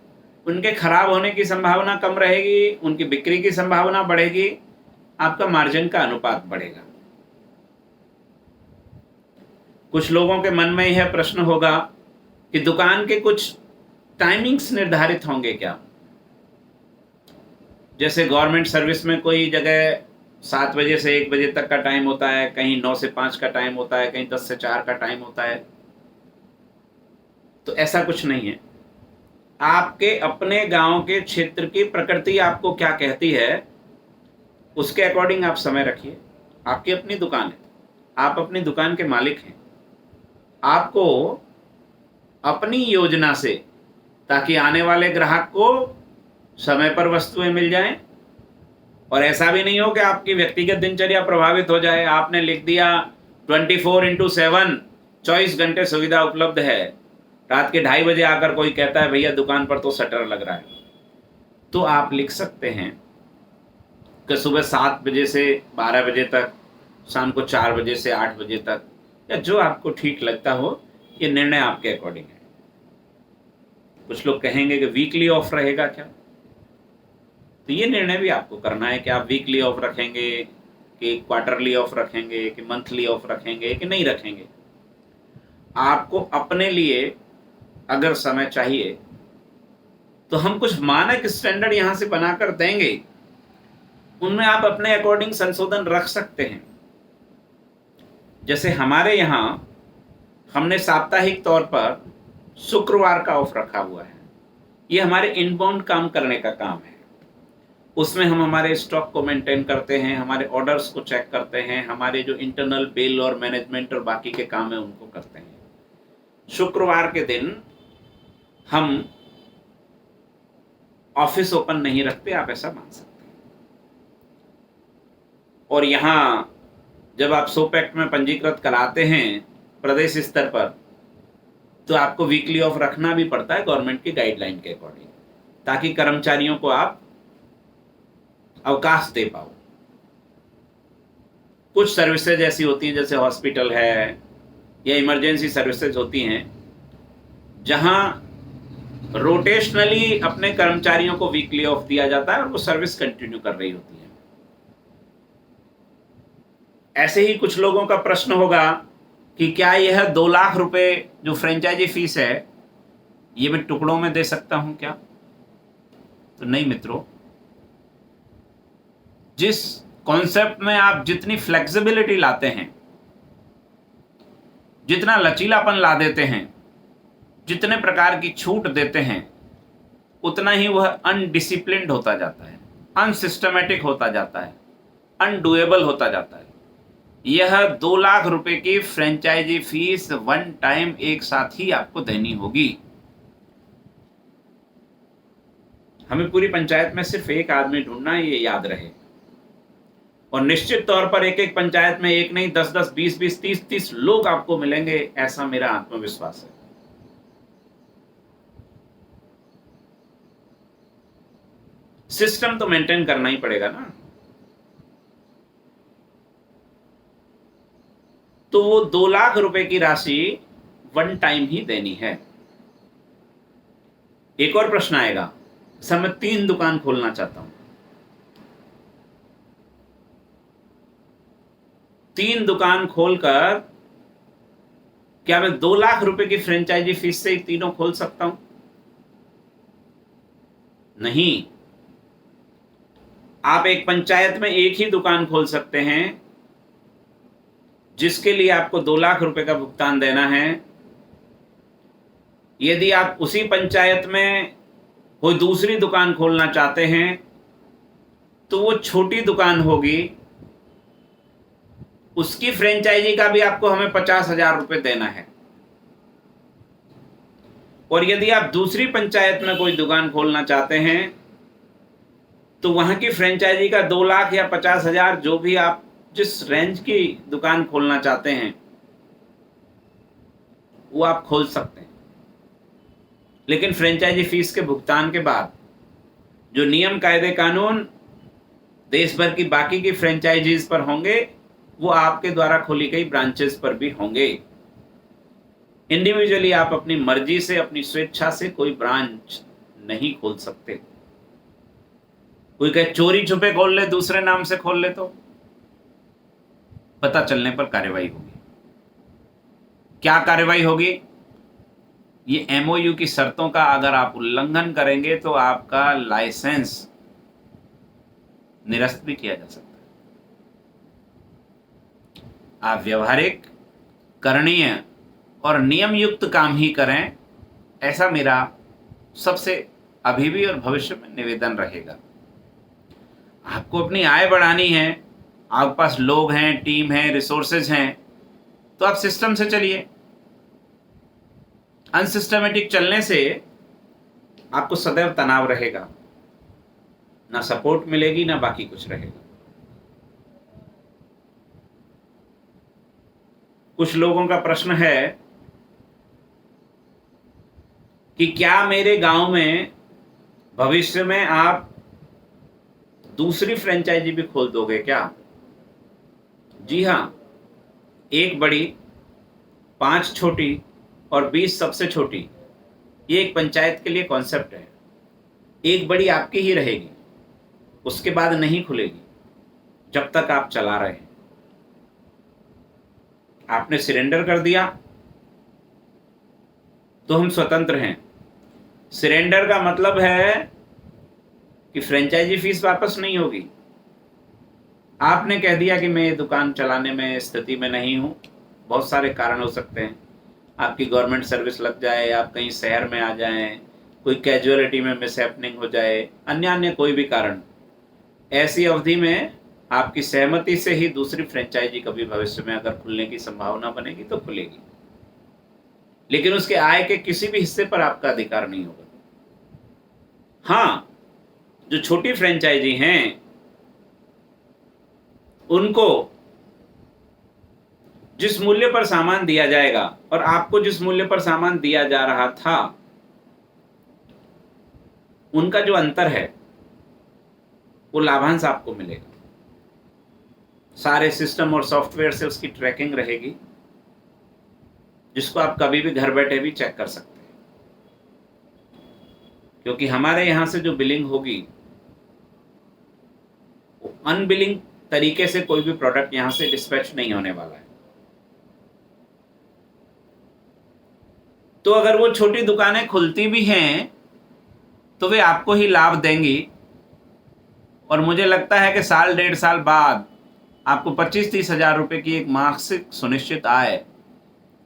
उनके खराब होने की संभावना कम रहेगी, उनकी बिक्री की संभावना बढ़ेगी, आपका मार्जिन का अनुपात बढ़ेगा। कुछ लोगों के मन में यह प्रश्न होगा कि दुकान के कुछ टाइमिंग्स निर्धारित होंगे क्या? जैसे गवर्नमेंट सर्विस में कोई जगह 7 बजे से 1 बजे तक का टाइम होता है, कहीं 9 से 5 का टाइम होता है, कहीं 10 से 4 का टाइम होता है। तो ऐसा कुछ नहीं है। आपके अपने गांव के क्षेत्र की प्रकृति आपको क्या कहती है उसके अकॉर्डिंग आप समय रखिए। आपकी अपनी दुकान है, आप अपनी दुकान के मालिक हैं। आपको अपनी योजना से, ताकि आने वाले ग्राहक को समय पर वस्तुएं मिल जाएं और ऐसा भी नहीं हो कि आपकी व्यक्तिगत दिनचर्या प्रभावित हो जाए। आपने लिख दिया 24/7 24 घंटे सुविधा उपलब्ध है, रात के 2:30 बजे आकर कोई कहता है भैया दुकान पर तो शटर लग रहा है, तो आप लिख सकते हैं कि सुबह 7 बजे से 12 बजे तक, शाम को 4 बजे से 8 बजे तक, या जो आपको ठीक लगता हो। ये निर्णय आपके अकॉर्डिंग है। कुछ लोग कहेंगे कि वीकली ऑफ रहेगा क्या, तो ये निर्णय भी आपको करना है कि आप वीकली ऑफ रखेंगे कि क्वार्टरली ऑफ रखेंगे कि मंथली ऑफ रखेंगे कि नहीं रखेंगे। आपको अपने लिए अगर समय चाहिए तो हम कुछ मानक स्टैंडर्ड यहाँ से बनाकर देंगे, उनमें आप अपने अकॉर्डिंग संशोधन रख सकते हैं। जैसे हमारे यहाँ हमने साप्ताहिक तौर पर शुक्रवार का ऑफ रखा हुआ है। ये हमारे इनबाउंड काम करने का काम है। उसमें हम हमारे स्टॉक को मेंटेन करते हैं, हमारे ऑर्डर्स को चेक करते हैं, हमारे जो इंटरनल बिल और मैनेजमेंट और बाकी के काम है उनको करते हैं। शुक्रवार के दिन हम ऑफिस ओपन नहीं रखते, आप ऐसा मान सकते हैं। और यहाँ जब आप सोप एक्ट में पंजीकृत कराते हैं प्रदेश स्तर पर, तो आपको वीकली ऑफ रखना भी पड़ता है गवर्नमेंट की गाइडलाइन के अकॉर्डिंग, ताकि कर्मचारियों को आप अवकाश दे पाओ। कुछ सर्विसेज ऐसी होती हैं जैसे हॉस्पिटल है या इमरजेंसी सर्विसेज होती हैं जहां रोटेशनली अपने कर्मचारियों को वीकली ऑफ दिया जाता है और वो सर्विस कंटिन्यू कर रही होती है। ऐसे ही कुछ लोगों का प्रश्न होगा कि क्या यह 2 लाख रुपए जो फ्रेंचाइजी फीस है ये मैं टुकड़ों में दे सकता हूं क्या? तो नहीं मित्रों, जिस कॉन्सेप्ट में आप जितनी फ्लेक्सिबिलिटी लाते हैं, जितना लचीलापन ला देते हैं, जितने प्रकार की छूट देते हैं, उतना ही वह अनडिसिप्लिन्ड होता जाता है, अनसिस्टमेटिक होता जाता है, अनडूएबल होता जाता है। यह 2 लाख रुपए की फ्रेंचाइजी फीस वन टाइम एक साथ ही आपको देनी होगी। हमें पूरी पंचायत में सिर्फ एक आदमी ढूंढना है, ये याद रहे। और निश्चित तौर पर एक एक पंचायत में एक नहीं 10-10, 20-20, 30-30 लोग आपको मिलेंगे, ऐसा मेरा आत्मविश्वास है। सिस्टम तो मेंटेन करना ही पड़ेगा ना। तो वो 2 लाख रुपए की राशि वन टाइम ही देनी है। एक और प्रश्न आएगा, सर मैं 3 दुकान खोलना चाहता हूं, 3 दुकान खोलकर क्या मैं 2 लाख रुपए की फ्रेंचाइजी फीस से ही तीनों खोल सकता हूं? नहीं, आप एक पंचायत में एक ही दुकान खोल सकते हैं जिसके लिए आपको 2 लाख रुपए का भुगतान देना है। यदि आप उसी पंचायत में कोई दूसरी दुकान खोलना चाहते हैं तो वो छोटी दुकान होगी, उसकी फ्रेंचाइजी का भी आपको हमें 50,000 रुपए देना है। और यदि आप दूसरी पंचायत में कोई दुकान खोलना चाहते हैं तो वहां की फ्रेंचाइजी का 2 लाख या 50,000, जो भी आप जिस रेंज की दुकान खोलना चाहते हैं वो आप खोल सकते हैं। लेकिन फ्रेंचाइजी फीस के भुगतान के बाद जो नियम कायदे कानून देश भर की बाकी की फ्रेंचाइजीज पर होंगे वो आपके द्वारा खोली गई ब्रांचेस पर भी होंगे। इंडिविजुअली आप अपनी मर्जी से, अपनी स्वेच्छा से कोई ब्रांच नहीं खोल सकते। कोई कहे चोरी छुपे खोल ले, दूसरे नाम से खोल ले, तो पता चलने पर कार्रवाई होगी। क्या कार्रवाई होगी? ये एमओयू की शर्तों का अगर आप उल्लंघन करेंगे तो आपका लाइसेंस निरस्त भी किया जा सकता है। आप व्यवहारिक, करणीय और नियम युक्त काम ही करें, ऐसा मेरा सबसे अभी भी और भविष्य में निवेदन रहेगा। आपको अपनी आय बढ़ानी है, आपके पास लोग हैं, टीम है, रिसोर्सेज हैं, तो आप सिस्टम से चलिए। अनसिस्टमेटिक चलने से आपको सदैव तनाव रहेगा, ना सपोर्ट मिलेगी, ना बाकी कुछ रहेगा। कुछ लोगों का प्रश्न है कि क्या मेरे गांव में भविष्य में आप दूसरी फ्रेंचाइजी भी खोल दोगे क्या? जी हाँ, 1 बड़ी, 5 छोटी और 20 सबसे छोटी, ये एक पंचायत के लिए कॉन्सेप्ट है। 1 बड़ी आपकी ही रहेगी, उसके बाद नहीं खुलेगी जब तक आप चला रहे हैं। आपने सरेंडर कर दिया तो हम स्वतंत्र हैं। सरेंडर का मतलब है कि फ्रेंचाइजी फीस वापस नहीं होगी। आपने कह दिया कि मैं ये दुकान चलाने में स्थिति में नहीं हूं, बहुत सारे कारण हो सकते हैं। आपकी गवर्नमेंट सर्विस लग जाए, आप कहीं शहर में आ जाएं, कोई कैजुअलिटी में मिसहैपनिंग हो जाए, अन्य कोई भी कारण। ऐसी अवधि में आपकी सहमति से ही दूसरी फ्रेंचाइजी कभी भविष्य में अगर खुलने की संभावना बनेगी तो खुलेगी, लेकिन उसके आय के किसी भी हिस्से पर आपका अधिकार नहीं होगा। हाँ, जो छोटी फ्रेंचाइजी हैं उनको जिस मूल्य पर सामान दिया जाएगा और आपको जिस मूल्य पर सामान दिया जा रहा था, उनका जो अंतर है वो लाभांश आपको मिलेगा। सारे सिस्टम और सॉफ्टवेयर से उसकी ट्रैकिंग रहेगी, जिसको आप कभी भी घर बैठे भी चेक कर सकते हैं। क्योंकि हमारे यहाँ से जो बिलिंग होगी, वो अनबिलिंग तरीके से कोई भी प्रोडक्ट यहाँ से डिस्पैच नहीं होने वाला है। तो अगर वो छोटी दुकानें खुलती भी हैं तो वे आपको ही लाभ देंगी, और मुझे लगता है कि साल 1.5 साल बाद आपको 25-30 हज़ार रुपये की एक मासिक सुनिश्चित आय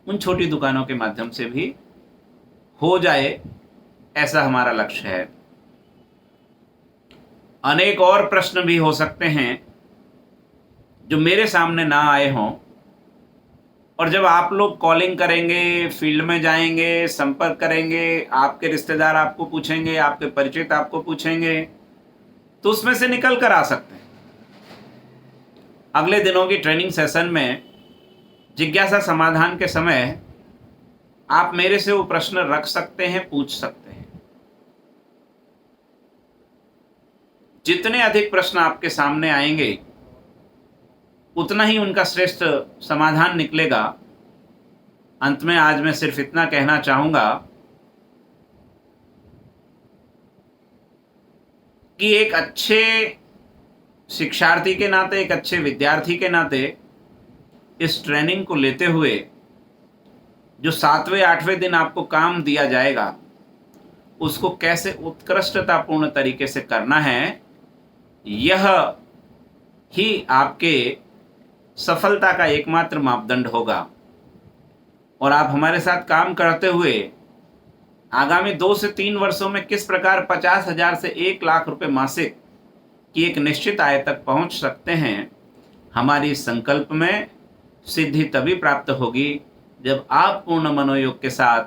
उन छोटी दुकानों के माध्यम से भी हो जाए, ऐसा हमारा लक्ष्य है। अनेक और प्रश्न भी हो सकते हैं जो मेरे सामने ना आए हों, और जब आप लोग कॉलिंग करेंगे, फील्ड में जाएंगे, संपर्क करेंगे, आपके रिश्तेदार आपको पूछेंगे, आपके परिचित आपको पूछेंगे, तो उसमें से निकल कर आ सकते हैं। अगले दिनों की ट्रेनिंग सेशन में जिज्ञासा समाधान के समय आप मेरे से वो प्रश्न रख सकते हैं, पूछ सकते हैं। जितने अधिक प्रश्न आपके सामने आएंगे, उतना ही उनका श्रेष्ठ समाधान निकलेगा। अंत में आज मैं सिर्फ इतना कहना चाहूँगा कि एक अच्छे शिक्षार्थी के नाते, एक अच्छे विद्यार्थी के नाते इस ट्रेनिंग को लेते हुए जो 7वें 8वें दिन आपको काम दिया जाएगा, उसको कैसे उत्कृष्टतापूर्ण तरीके से करना है, यह ही आपके सफलता का एकमात्र मापदंड होगा। और आप हमारे साथ काम करते हुए आगामी 2 से 3 वर्षों में किस प्रकार 50,000 से 1 लाख रुपए मासिक की एक निश्चित आय तक पहुंच सकते हैं, हमारी संकल्प में सिद्धि तभी प्राप्त होगी जब आप पूर्ण मनोयोग के साथ,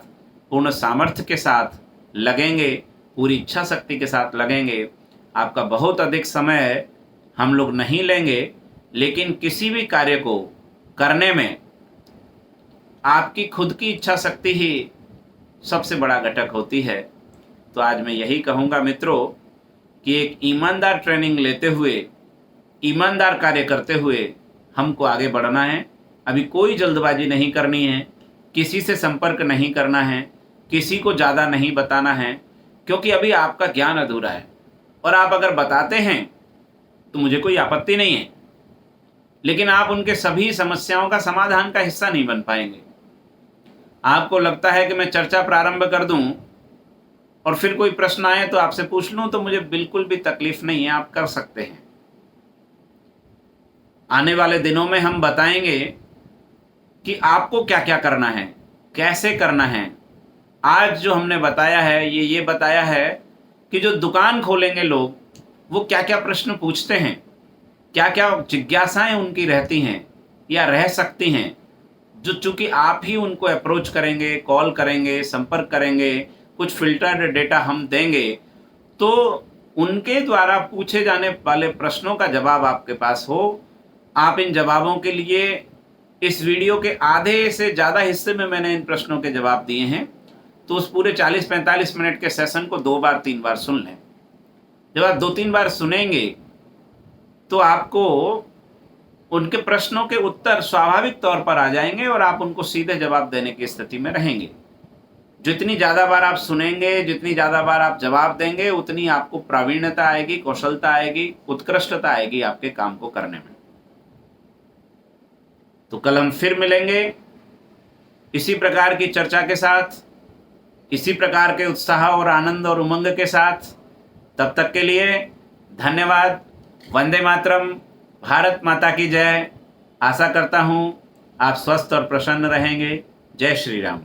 पूर्ण सामर्थ्य के साथ लगेंगे, पूरी इच्छा शक्ति के साथ लगेंगे। आपका बहुत अधिक समय हम लोग नहीं लेंगे, लेकिन किसी भी कार्य को करने में आपकी खुद की इच्छा शक्ति ही सबसे बड़ा घटक होती है। तो आज मैं यही कहूँगा मित्रों कि एक ईमानदार ट्रेनिंग लेते हुए, ईमानदार कार्य करते हुए हमको आगे बढ़ना है। अभी कोई जल्दबाजी नहीं करनी है, किसी से संपर्क नहीं करना है, किसी को ज़्यादा नहीं बताना है, क्योंकि अभी आपका ज्ञान अधूरा है। और आप अगर बताते हैं तो मुझे कोई आपत्ति नहीं है, लेकिन आप उनके सभी समस्याओं का समाधान का हिस्सा नहीं बन पाएंगे। आपको लगता है कि मैं चर्चा प्रारंभ कर दूं और फिर कोई प्रश्न आए तो आपसे पूछ लूं, तो मुझे बिल्कुल भी तकलीफ नहीं है, आप कर सकते हैं। आने वाले दिनों में हम बताएंगे कि आपको क्या क्या करना है, कैसे करना है। आज जो हमने बताया है, ये बताया है कि जो दुकान खोलेंगे लोग, वो क्या क्या प्रश्न पूछते हैं, क्या क्या जिज्ञासाएं उनकी रहती हैं या रह सकती हैं, जो चूँकि आप ही उनको अप्रोच करेंगे, कॉल करेंगे, संपर्क करेंगे, कुछ फ़िल्टर्ड डेटा हम देंगे, तो उनके द्वारा पूछे जाने वाले प्रश्नों का जवाब आपके पास हो। आप इन जवाबों के लिए, इस वीडियो के आधे से ज़्यादा हिस्से में मैंने इन प्रश्नों के जवाब दिए हैं, तो उस पूरे 40-45 मिनट के सेशन को 2 बार 3 बार सुन लें। जब आप 2-3 बार सुनेंगे तो आपको उनके प्रश्नों के उत्तर स्वाभाविक तौर पर आ जाएंगे और आप उनको सीधे जवाब देने की स्थिति में रहेंगे। जितनी ज़्यादा बार आप सुनेंगे, जितनी ज़्यादा बार आप जवाब देंगे, उतनी आपको प्रावीण्यता आएगी, कौशलता आएगी, उत्कृष्टता आएगी आपके काम को करने में। तो कल हम फिर मिलेंगे इसी प्रकार की चर्चा के साथ, इसी प्रकार के उत्साह और आनंद और उमंग के साथ। तब तक के लिए धन्यवाद। वंदे मातरम। भारत माता की जय। आशा करता हूँ आप स्वस्थ और प्रसन्न रहेंगे। जय श्री राम।